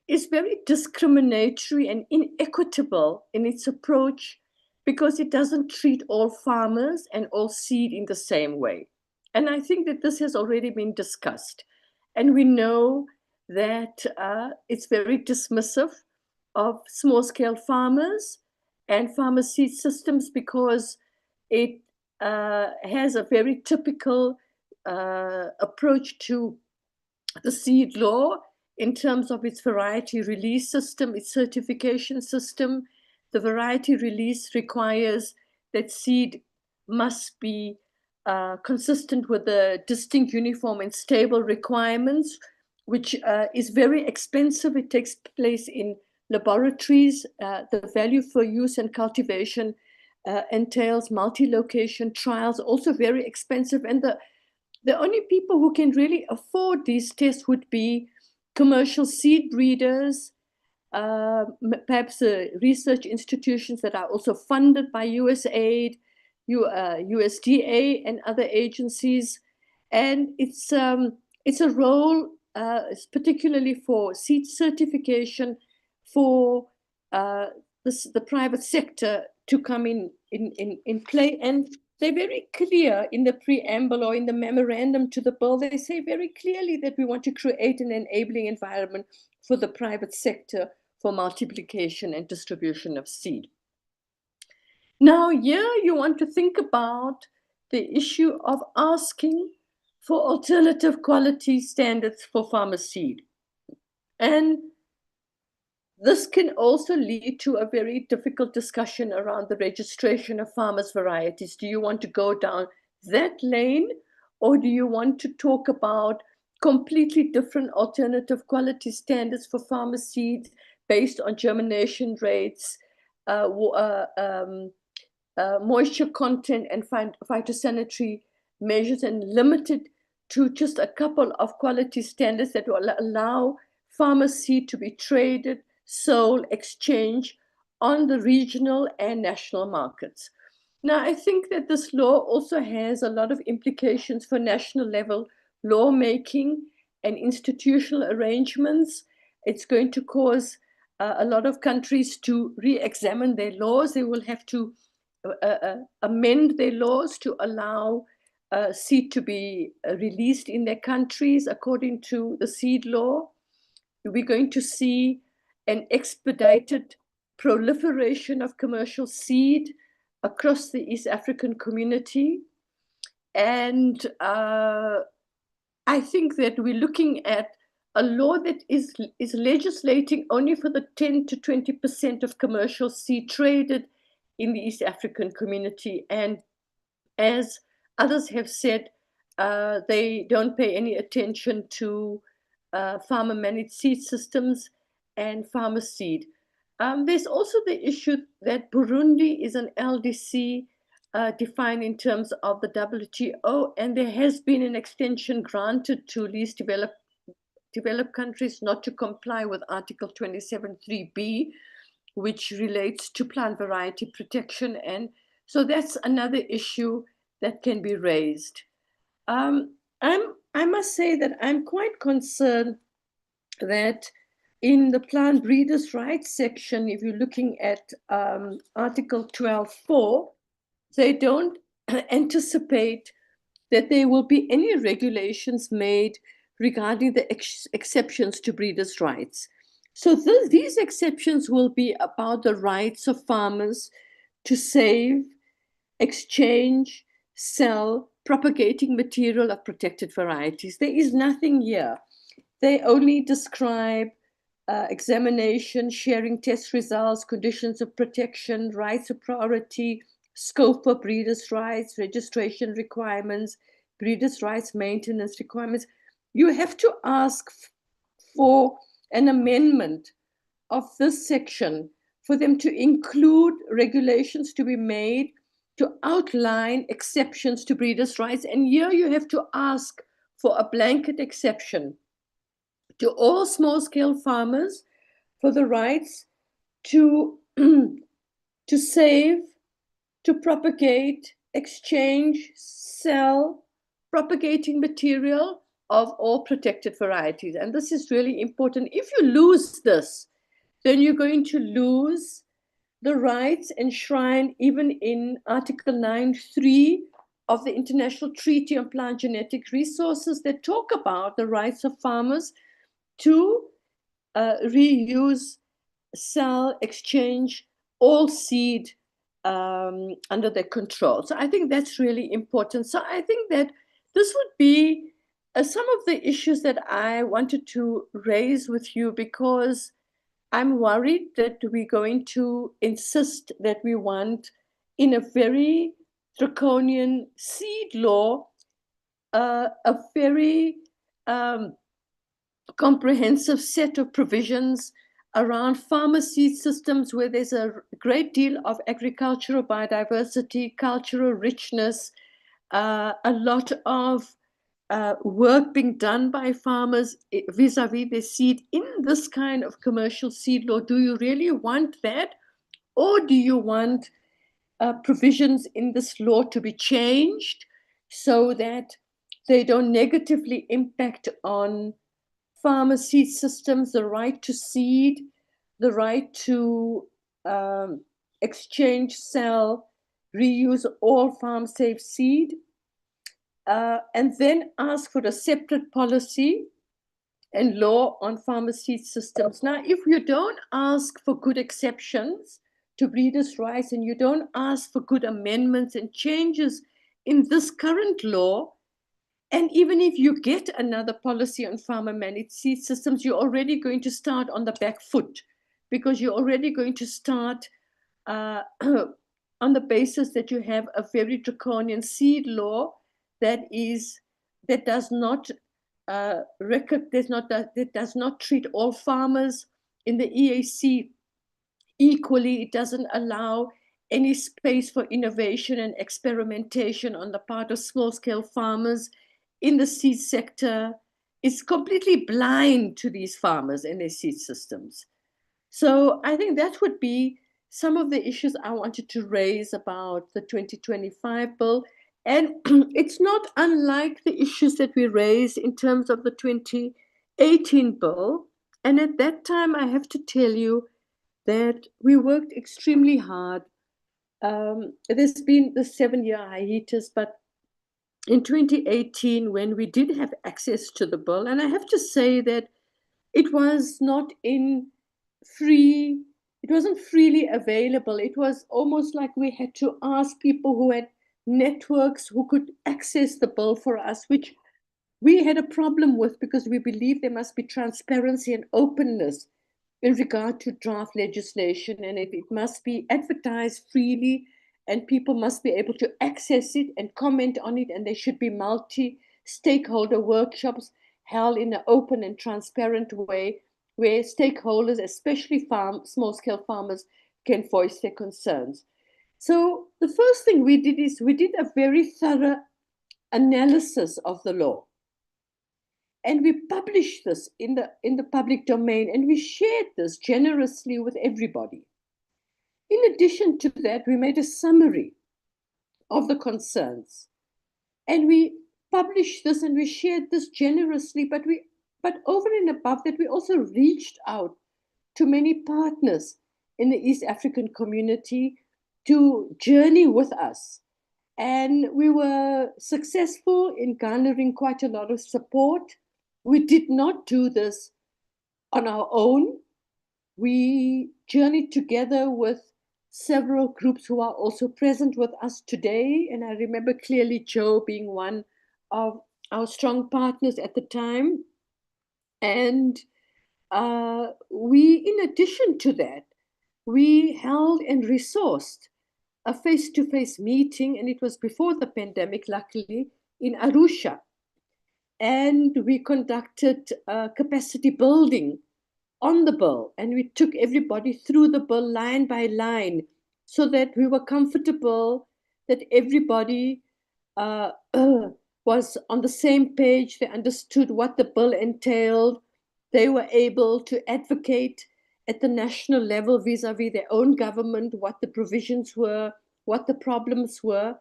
is very discriminatory and inequitable in its approach because it doesn't treat all farmers and all seed in the same way. And I think that this has already been discussed. And we know that it's very dismissive of small-scale farmers and farmer seed systems because it has a very typical approach to the seed law in terms of its variety release system, its certification system. The variety release requires that seed must be consistent with the distinct, uniform, and stable requirements, which is very expensive. It takes place in laboratories. The value for use and cultivation entails multi-location trials, also very expensive. And the only people who can really afford these tests would be commercial seed breeders, perhaps research institutions that are also funded by USAID, USDA, and other agencies. And it's a role, particularly for seed certification, for the private sector to come in play. And they're very clear in the preamble or in the memorandum to the bill. They say very clearly that we want to create an enabling environment for the private sector for multiplication and distribution of seed. Now, here you want to think about the issue of asking for alternative quality standards for farmer seed. And this can also lead to a very difficult discussion around the registration of farmers' varieties. Do you want to go down that lane, or do you want to talk about completely different alternative quality standards for farmer seeds based on germination rates, moisture content, and phytosanitary measures, and limited to just a couple of quality standards that will allow farmer seed to be traded, sold, exchange on the regional and national markets? Now, I think that this law also has a lot of implications for national level lawmaking and institutional arrangements. It's going to cause a lot of countries to re-examine their laws. They will have to amend their laws to allow seed to be released in their countries according to the seed law. We're going to see an expedited proliferation of commercial seed across the East African community. And I think that we're looking at a law that is legislating only for the 10 to 20% of commercial seed traded in the East African community. And as others have said, they don't pay any attention to farmer managed seed systems and farmer seed. There's also the issue that Burundi is an LDC defined in terms of the WTO, and there has been an extension granted to least developed countries not to comply with Article 27.3b, which relates to plant variety protection. And so that's another issue that can be raised. I must say that I'm quite concerned that in the plant breeders' rights section, if you're looking at Article 12.4, they don't anticipate that there will be any regulations made regarding the exceptions to breeders' rights. So these exceptions will be about the rights of farmers to save, exchange, sell, propagating material of protected varieties. There is nothing here. They only describe examination, sharing test results, conditions of protection, rights of priority, scope of breeders' rights, registration requirements, breeders' rights maintenance requirements. You have to ask for an amendment of this section for them to include regulations to be made to outline exceptions to breeders' rights. And here you have to ask for a blanket exception to all small-scale farmers for the rights to save, to propagate, exchange, sell, propagating material of all protected varieties. And this is really important. If you lose this, then you're going to lose the rights enshrined even in Article 9.3 of the International Treaty on Plant Genetic Resources that talk about the rights of farmers to reuse, sell, exchange all seed under their control. So I think that's really important. So I think that this would be some of the issues that I wanted to raise with you, because I'm worried that we're going to insist that we want, in a very draconian seed law, a very comprehensive set of provisions around farmer seed systems where there's a great deal of agricultural biodiversity, cultural richness, a lot of work being done by farmers vis-a-vis their seed in this kind of commercial seed law. Do you really want that? Or do you want provisions in this law to be changed so that they don't negatively impact on farmer seed systems, the right to seed, the right to exchange, sell, reuse all farm-safe seed, and then ask for a separate policy and law on farmer seed systems. Now, if you don't ask for good exceptions to breeders' rights and you don't ask for good amendments and changes in this current law, and even if you get another policy on farmer managed seed systems, you're already going to start on the back foot, because you're already going to start on the basis that you have a very draconian seed law that does not treat all farmers in the EAC equally. It doesn't allow any space for innovation and experimentation on the part of small-scale farmers in the seed sector. It's completely blind to these farmers and their seed systems. So I think that would be some of the issues I wanted to raise about the 2025 bill. And it's not unlike the issues that we raised in terms of the 2018 bill And at that time, I have to tell you that we worked extremely hard. There's been the 7-year hiatus, but in 2018, when we did have access to the bill, and I have to say that it was not in free, it wasn't freely available. It was almost like we had to ask people who had networks who could access the bill for us, which we had a problem with because we believe there must be transparency and openness in regard to draft legislation, and it must be advertised freely, and people must be able to access it and comment on it, and there should be multi-stakeholder workshops held in an open and transparent way where stakeholders, especially small-scale farmers, can voice their concerns. So the first thing we did is we did a very thorough analysis of the law. And we published this in the public domain, and we shared this generously with everybody. In addition to that, we made a summary of the concerns, and we published this and we shared this generously, but over and above that, we also reached out to many partners in the East African community to journey with us. And we were successful in garnering quite a lot of support. We did not do this on our own. We journeyed together with several groups who are also present with us today. And I remember clearly Joe being one of our strong partners at the time. And in addition to that, we held and resourced a face-to-face meeting, and it was before the pandemic, luckily, in Arusha. And we conducted capacity building on the bill, and we took everybody through the bill line by line so that we were comfortable that everybody was on the same page. They understood what the bill entailed. They were able to advocate at the national level vis-a-vis their own government, what the provisions were, what the problems were.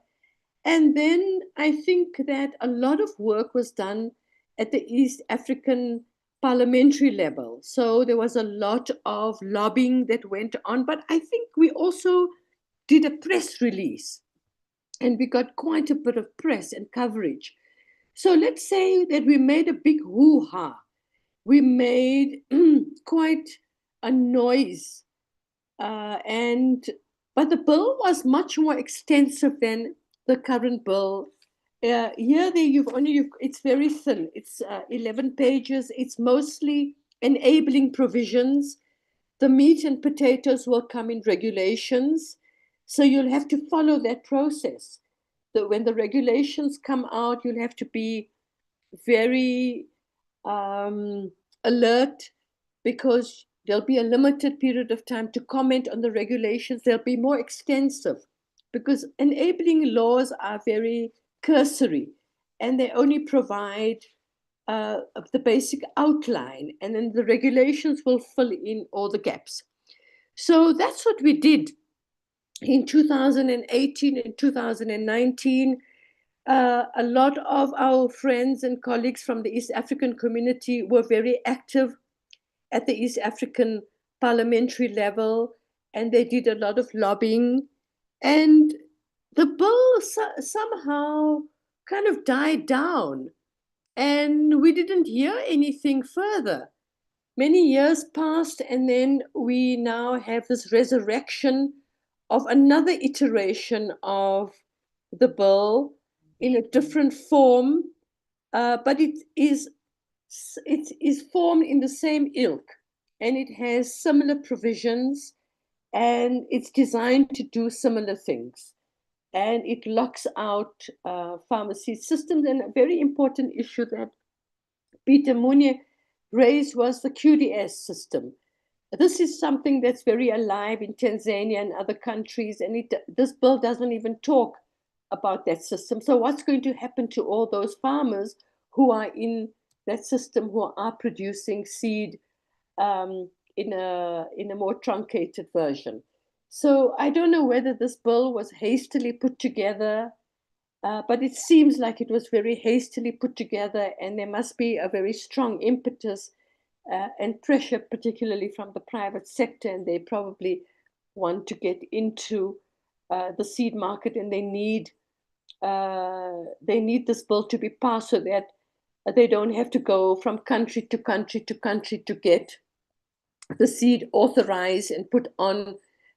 And then I think that a lot of work was done at the East African parliamentary level. So there was a lot of lobbying that went on, but I think we also did a press release, and we got quite a bit of press and coverage. So let's say that we made a big hoo-ha. We made quite a noise, but the bill was much more extensive than the current bill. It's very thin. It's 11 pages. It's mostly enabling provisions. The meat and potatoes will come in regulations. So you'll have to follow that process. When the regulations come out, you'll have to be very alert, because there'll be a limited period of time to comment on the regulations. They'll be more extensive because enabling laws are very cursory, and they only provide the basic outline, and then the regulations will fill in all the gaps. So that's what we did in 2018 and 2019. A lot of our friends and colleagues from the East African community were very active at the East African parliamentary level, and they did a lot of lobbying. And the bill somehow kind of died down, and we didn't hear anything further. Many years passed, and then we now have this resurrection of another iteration of the bill in a different form, but it is formed in the same ilk, and it has similar provisions, and it's designed to do similar things. And it locks out pharmacy systems. And a very important issue that Peter Munye raised was the QDS system. This is something that's very alive in Tanzania and other countries, and this bill doesn't even talk about that system. So what's going to happen to all those farmers who are in that system, who are producing seed in a more truncated version? So I don't know whether this bill was hastily put together, but it seems like it was very hastily put together, and there must be a very strong impetus and pressure, particularly from the private sector, and they probably want to get into the seed market, and they need this bill to be passed so that they don't have to go from country to country to country to get the seed authorized and put on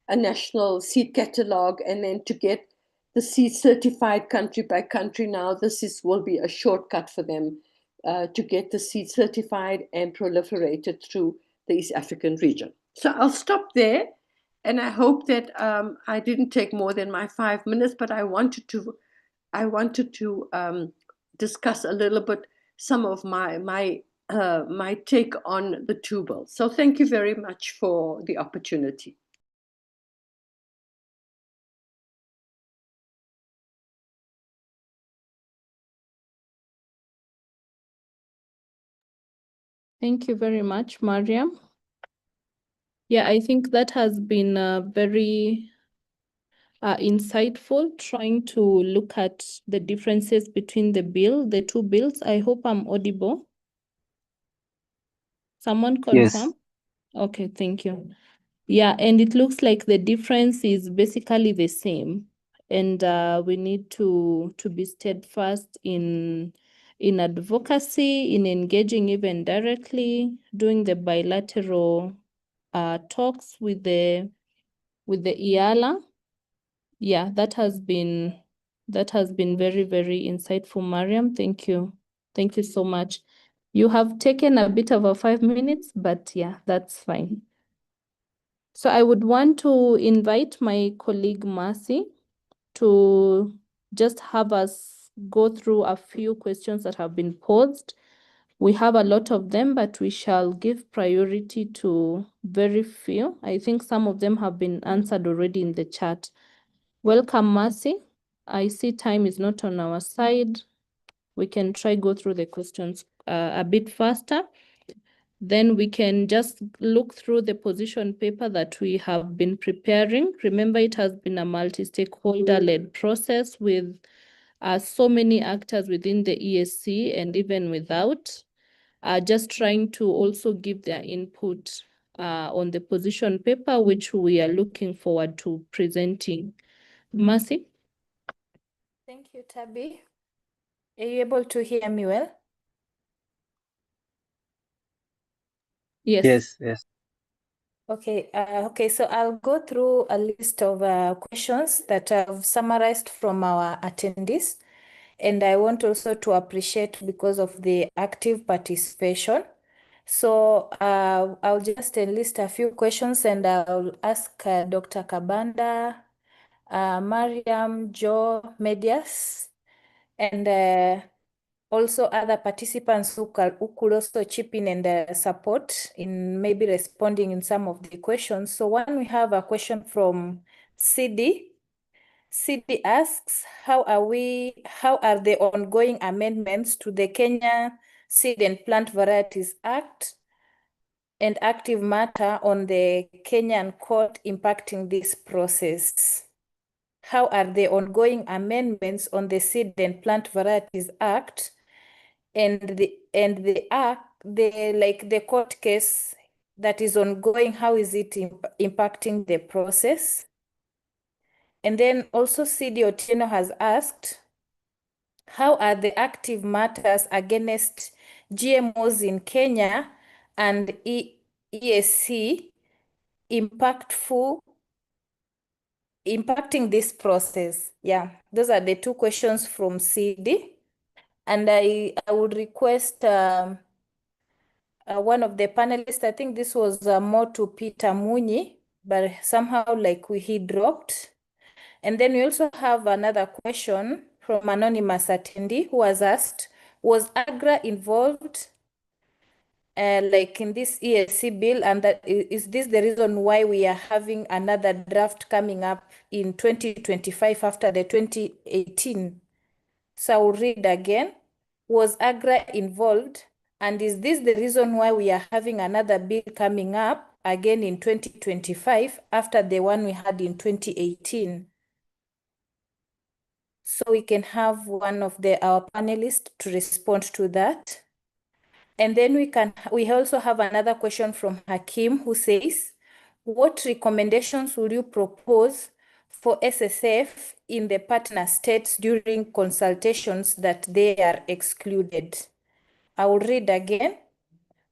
a national seed catalog, and then to get the seed certified country by country. Now will be a shortcut for them to get the seed certified and proliferated through the East African region. So I'll stop there, and I hope that I didn't take more than my 5 minutes, but I wanted to discuss a little bit some of my take on the two bills. So thank you very much for the opportunity. Thank you very much, Mariam. Yeah, I think that has been very insightful, trying to look at the differences between the two bills. I hope I'm audible. Someone confirm? Yes. Okay, thank you. Yeah, and it looks like the difference is basically the same. And we need to be steadfast in advocacy, in engaging even directly, doing the bilateral talks with the EALA. Yeah, that has been very, very insightful, Mariam. Thank you. Thank you so much. You have taken a bit of a 5 minutes, but yeah, that's fine. So I would want to invite my colleague Mercy to just have us go through a few questions that have been posed. We have a lot of them, but we shall give priority to very few. I think some of them have been answered already in the chat. Welcome, Mercy. I see time is not on our side. We can try go through the questions a bit faster. Then we can just look through the position paper that we have been preparing. Remember, it has been a multi-stakeholder-led process with so many actors within the EAC and even without, just trying to also give their input on the position paper, which we are looking forward to presenting. Mercy? Thank you, Tabby. Are you able to hear me well? Yes. Yes. Okay, so I'll go through a list of questions that I've summarized from our attendees. And I want also to appreciate because of the active participation. So I'll just enlist a few questions and I'll ask Dr. Kabanda, Mariam, Joe, Medias, and also other participants who could also chip in and support in maybe responding in some of the questions. So one, we have a question from CD. CD asks, how are the ongoing amendments to the Kenya Seed and Plant Varieties Act and active matter on the Kenyan court impacting this process? How are the ongoing amendments on the Seed and Plant Varieties Act and the court case that is ongoing, how is it impacting the process? And then also CD Otieno has asked, how are the active matters against GMOs in Kenya and EAC impacting this process? Yeah, those are the two questions from CD. And I would request one of the panelists, I think this was more to Peter Munyi, but somehow he dropped. And then we also have another question from anonymous attendee who was asked, was AGRA involved in this EAC bill, and is this the reason why we are having another draft coming up in 2025 after the 2018? So I'll read again. Was AGRA involved, and is this the reason why we are having another bill coming up again in 2025 after the one we had in 2018? So we can have one of our panelists to respond to that. And then we also have another question from Hakim, who says, what recommendations will you propose for SSF in the partner states during consultations that they are excluded? I will read again.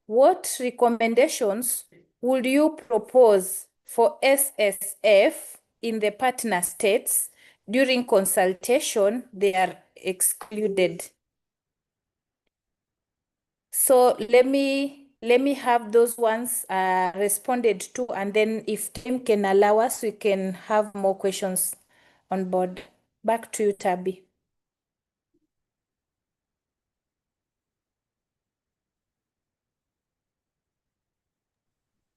What recommendations would you propose for SSF in the partner states during consultation they are excluded? So let me have those ones responded to, and then if time can allow us, we can have more questions on board. Back to you, Tabi.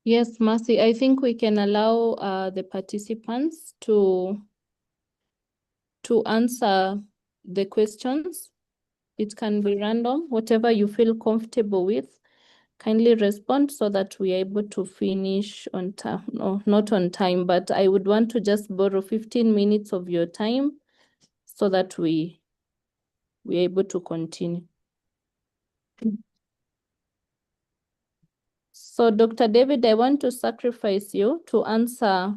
Yes, Mercy, I think we can allow the participants to answer the questions. It can be random, whatever you feel comfortable with. Kindly respond so that we are able to finish on time. No, not on time, but I would want to just borrow 15 minutes of your time so that we're able to continue. So Dr. David, I want to sacrifice you to answer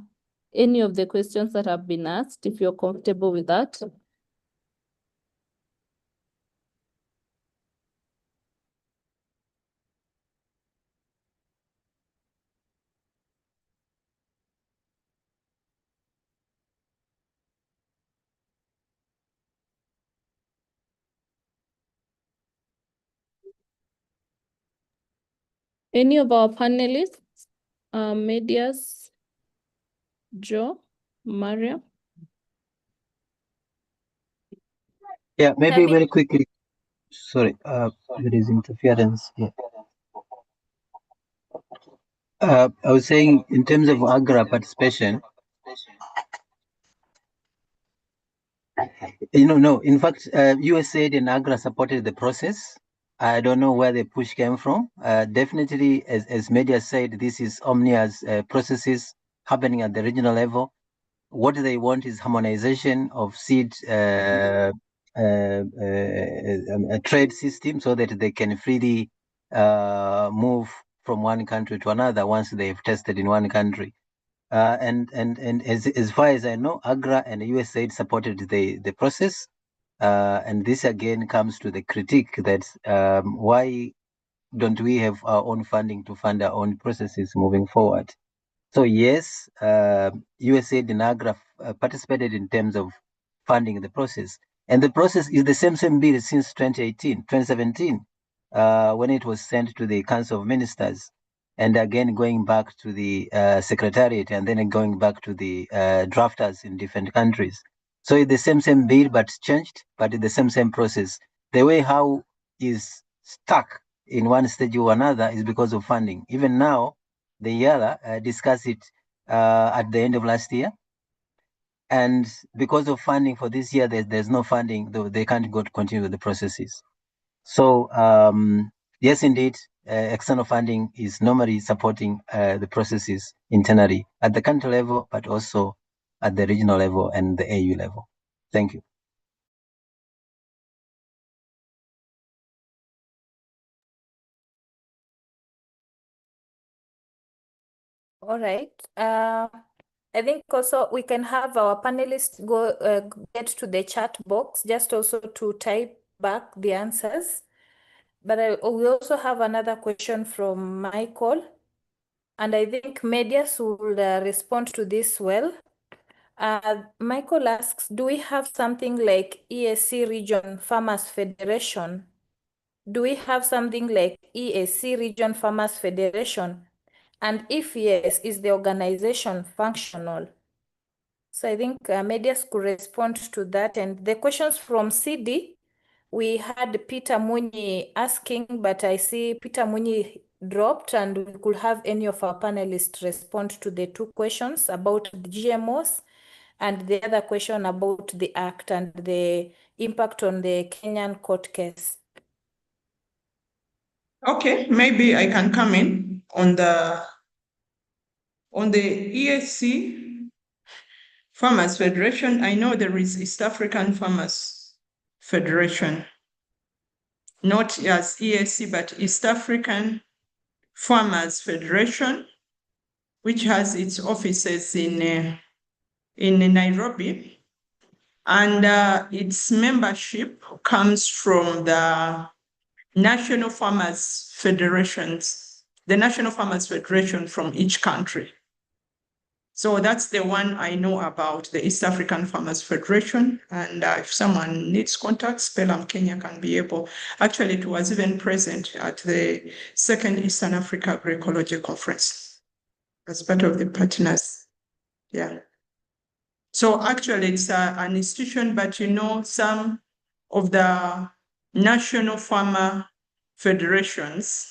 any of the questions that have been asked, if you're comfortable with that. Any of our panelists, Medias, Joe, Maria? Yeah, maybe Tabi? very quickly. Sorry, there is interference here. I was saying in terms of Agra participation, no, in fact, USAID and Agra supported the process. I don't know where the push came from. Definitely, as media said, this is omnious processes happening at the regional level. What they want is harmonization of seed a trade system so that they can freely move from one country to another once they've tested in one country. And as far as I know, Agra and USAID supported the process. And this again comes to the critique that why don't we have our own funding to fund our own processes moving forward? So yes, USAID and Agra participated in terms of funding the process. And the process is the same bill since 2017, when it was sent to the Council of Ministers. And again, going back to the Secretariat and then going back to the drafters in different countries. So it's the same bill, but changed, but it's the same process. The way how is stuck in one stage or another is because of funding. Even now, the YALA discussed it at the end of last year. And because of funding for this year, there's no funding, though they can't go to continue with the processes. So yes, indeed, external funding is normally supporting the processes internally at the country level, but also at the regional level and the AU level. Thank you. All right. I think also we can have our panelists go get to the chat box just also to type back the answers. But we also have another question from Michael, and I think Medias will respond to this well. Michael asks, do we have something like EAC Region Farmers Federation? Do we have something like EAC Region Farmers Federation? And if yes, is the organization functional? So I think Medias could respond to that. And the questions from CD, we had Peter Muni asking, but I see Peter Muni dropped, and we could have any of our panelists respond to the two questions about the GMOs and the other question about the Act and the impact on the Kenyan court case. Okay, maybe I can come in on the EAC Farmers Federation. I know there is East African Farmers Federation. not as EAC, but East African Farmers Federation, which has its offices in Nairobi. And its membership comes from the National Farmers Federations, the National Farmers Federation from each country. So that's the one I know about, the East African Farmers Federation. And if someone needs contacts, Pelham Kenya can be able. Actually, it was even present at the second Eastern Africa Agroecology Conference as part of the partners. Yeah. So actually, it's an institution, but you know, some of the national farmer federations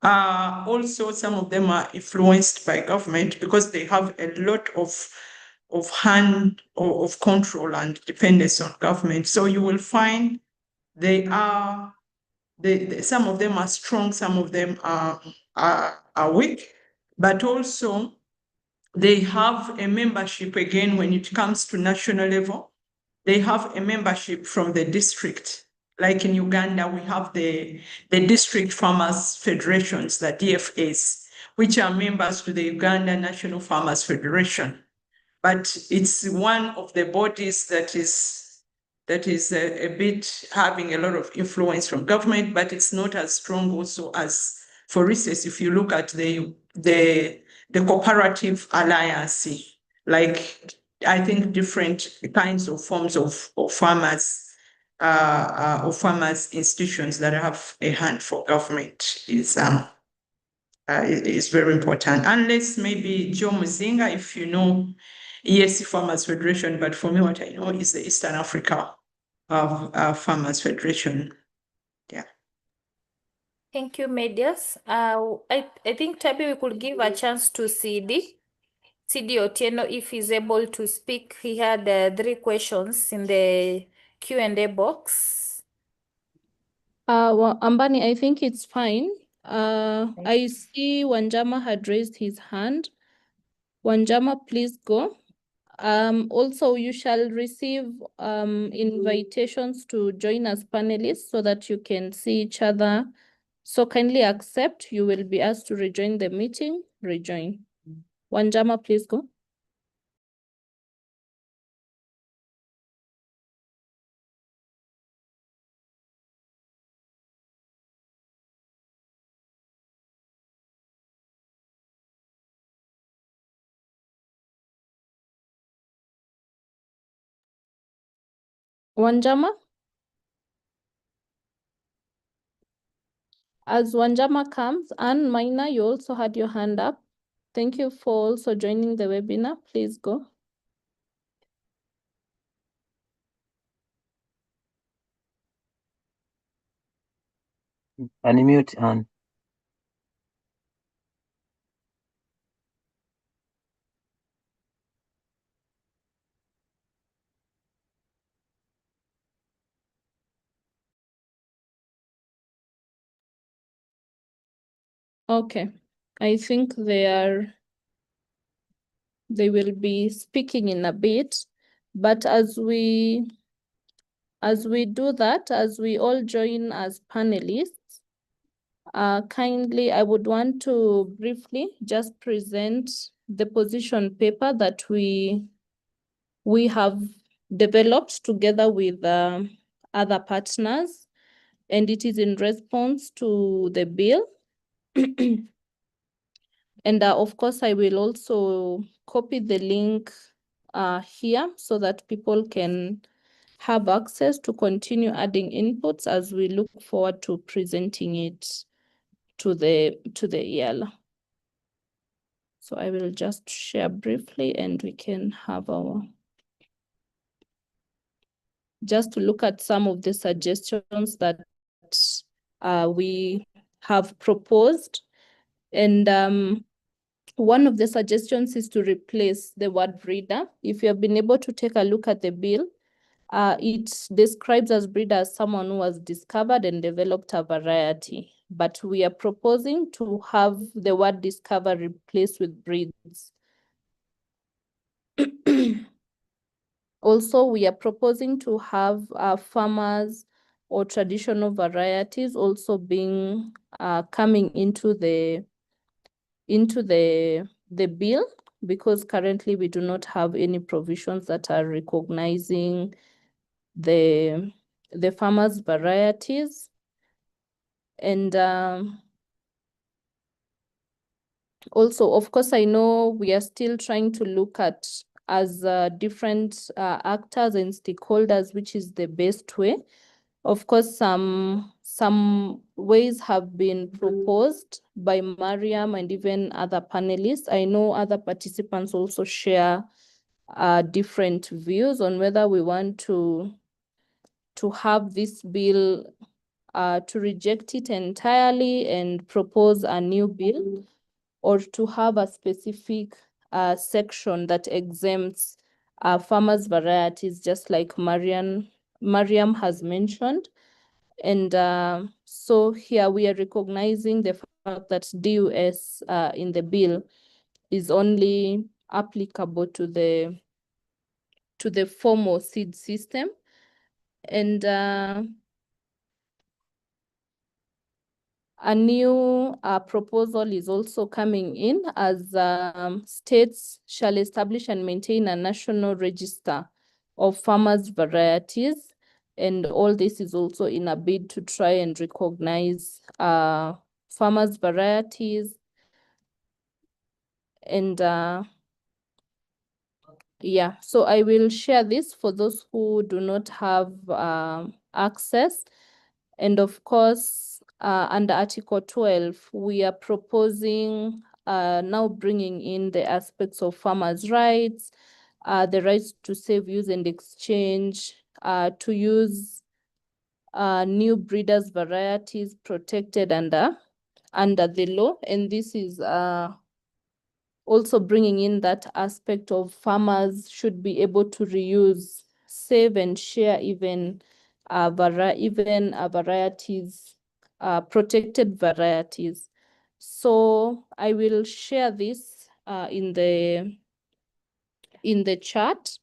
also, some of them are influenced by government because they have a lot of hand or of control and dependence on government. So you will find they are, some of them are strong, some of them are weak, but also they have a membership again when it comes to national level. They have a membership from the district. Like in Uganda, we have the district farmers federations, the DFAs, which are members to the Uganda National Farmers Federation. But it's one of the bodies that is a bit having a lot of influence from government, but it's not as strong also as, for instance, if you look at the cooperative alliance, like I think different kinds of forms of farmers institutions that have a hand for government is very important. Unless maybe Joe Muzinga, if you know EAC Farmers Federation, but for me, what I know is the Eastern Africa Farmers Federation. Yeah. Thank you, Medias. I think Tabi, we could give a chance to CD Otieno if he's able to speak. He had 3 questions in the Q&A box. Well, Ambani, I think it's fine. I see Wanjama had raised his hand. Wanjama, please go. Also, you shall receive invitations to join as panelists so that you can see each other. So kindly accept. You will be asked to rejoin the meeting. Rejoin. Wanjama, please go. Wanjama? As Wanjama comes, Anne Maina, you also had your hand up. Thank you for also joining the webinar. Please go. Unmute and Okay. I think they will be speaking in a bit, but as we do that, as we all join as panelists, kindly, I would want to briefly just present the position paper that we have developed together with other partners, and it is in response to the bill. And of course, I will also copy the link here so that people can have access to continue adding inputs as we look forward to presenting it to the EL. So I will just share briefly and we can have just to look at some of the suggestions that we have proposed. And one of the suggestions is to replace the word breeder. If you have been able to take a look at the bill, it describes as breeder as someone who has discovered and developed a variety. But we are proposing to have the word discover replaced with breeds. Also, we are proposing to have farmers or traditional varieties also being coming into the bill, because currently we do not have any provisions that are recognizing the farmers' varieties. And also, of course, I know we are still trying to look at as different actors and stakeholders, which is the best way. Of course, some ways have been proposed by Mariam and even other panelists. I know other participants also share different views on whether we want to have this bill, to reject it entirely and propose a new bill, or to have a specific section that exempts farmers' varieties, just like Mariam has mentioned. And so here we are recognizing the fact that DUS in the bill is only applicable to the formal seed system. And a new proposal is also coming in, as states shall establish and maintain a national register of farmers' varieties. And all this is also in a bid to try and recognize farmers' varieties. And yeah, so I will share this for those who do not have access. And of course, under Article 12, we are proposing now bringing in the aspects of farmers' rights, the rights to save, use, and exchange, to use new breeders' varieties protected under the law. And this is also bringing in that aspect of farmers should be able to reuse, save, and share even varieties, protected varieties. So I will share this in the chat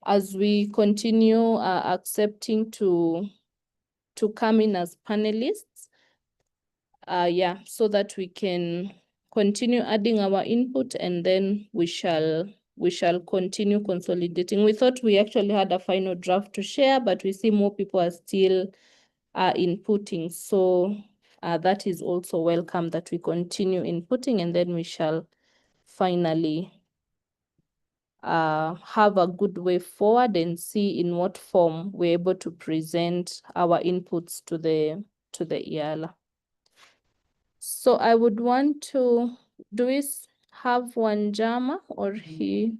as we continue accepting to come in as panelists. Yeah, so that we can continue adding our input, and then we shall continue consolidating. We thought we actually had a final draft to share, but we see more people are still inputting. So that is also welcome, that we continue inputting, and then we shall finally have a good way forward and see in what form we're able to present our inputs to the EALA. So I would want to, do we have Wanjama, or he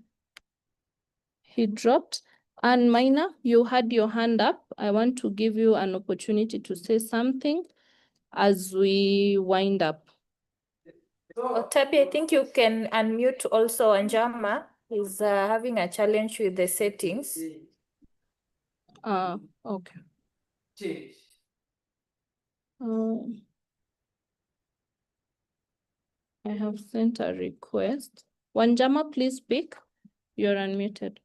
dropped? And Maina, you had your hand up. I want to give you an opportunity to say something as we wind up. Tabi, I think you can unmute also Wanjama. He's having a challenge with the settings. Okay. I have sent a request. Wanjama, please speak. You're unmuted.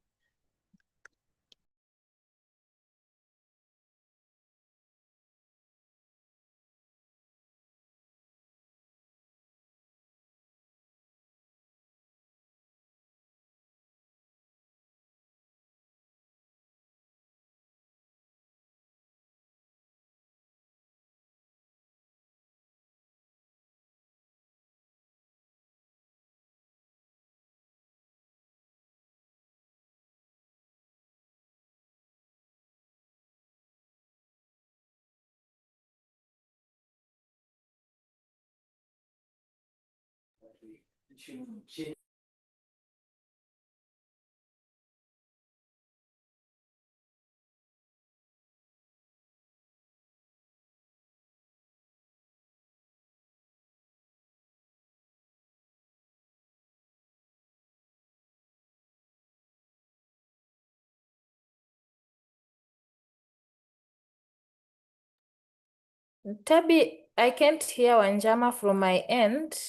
Tabi, I can't hear Wanjama from my end.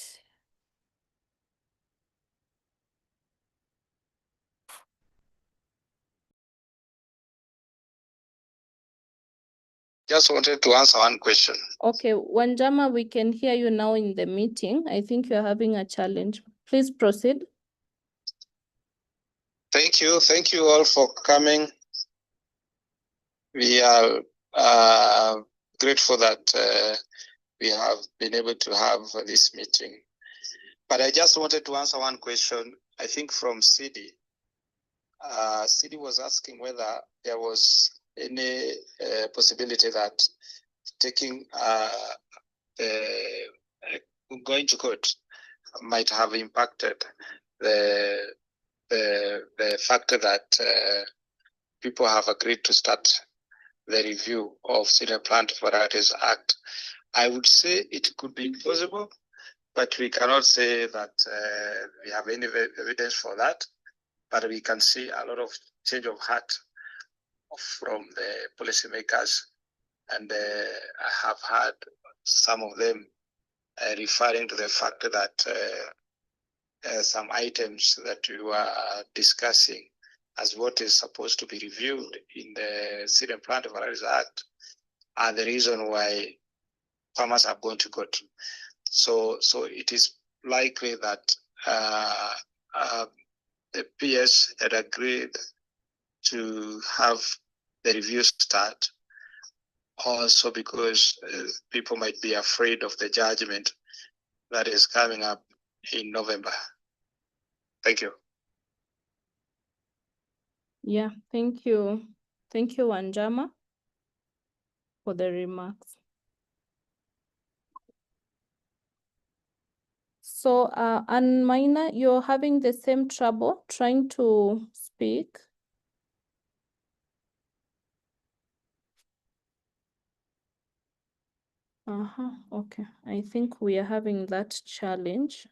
Just wanted to answer one question. Okay, Wanjama, we can hear you now in the meeting. I think you're having a challenge. Please proceed. Thank you. Thank you all for coming. We are grateful that we have been able to have this meeting. But I just wanted to answer one question, I think from CD. CD was asking whether there was any possibility that taking going to court might have impacted the fact that people have agreed to start the review of Senior Plant Varieties Act. I would say it could be possible, but we cannot say that we have any evidence for that. But we can see a lot of change of heart from the policymakers, and I have heard some of them referring to the fact that some items that we were discussing as what is supposed to be reviewed in the Seed and Plant Varieties Act are the reason why farmers are going to court. So it is likely that the PS had agreed to have the review start, also because people might be afraid of the judgment that is coming up in November. Thank you. Yeah, thank you. Thank you, Wanjama, for the remarks. So, Ann Maina, you're having the same trouble trying to speak. Okay. I think we are having that challenge.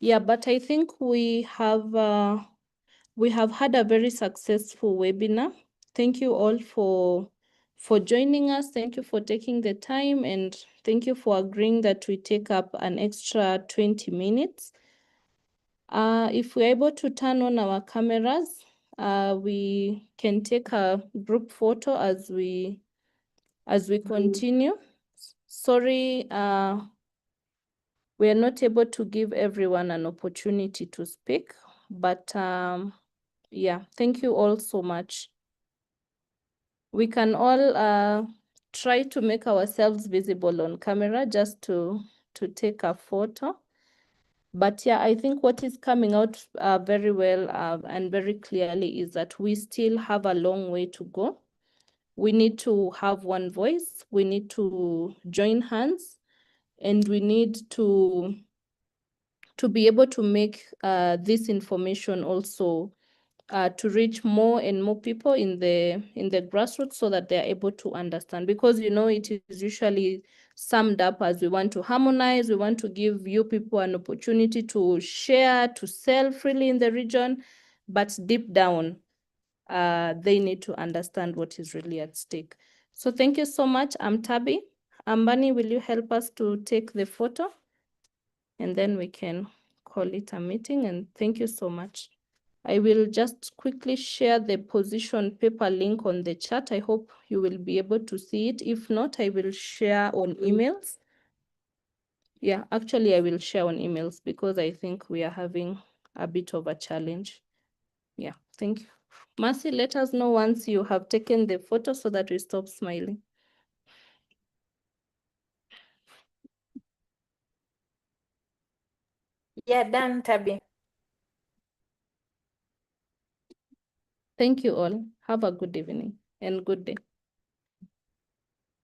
Yeah, but I think we have had a very successful webinar. Thank you all for joining us. Thank you for taking the time, and thank you for agreeing that we take up an extra 20 minutes. If we're able to turn on our cameras, we can take a group photo as we continue. Sorry, we are not able to give everyone an opportunity to speak, but yeah, thank you all so much. We can all try to make ourselves visible on camera just to take a photo. But yeah, I think what is coming out very well and very clearly is that we still have a long way to go. We need to have one voice, we need to join hands, and we need to be able to make this information also to reach more and more people in the grassroots so that they are able to understand. Because, you know, it is usually summed up as we want to harmonize, we want to give you people an opportunity to share, to sell freely in the region, but deep down, they need to understand what is really at stake. So thank you so much. I'm Tabi. Ambani, will you help us to take the photo? And then we can call it a meeting, and thank you so much. I will just quickly share the position paper link on the chat. I hope you will be able to see it. If not, I will share on emails. Yeah, actually, I will share on emails because I think we are having a bit of a challenge. Yeah, thank you. Mercy, let us know once you have taken the photo so that we stop smiling. Yeah, done, Tabi. Thank you all. Have a good evening and good day.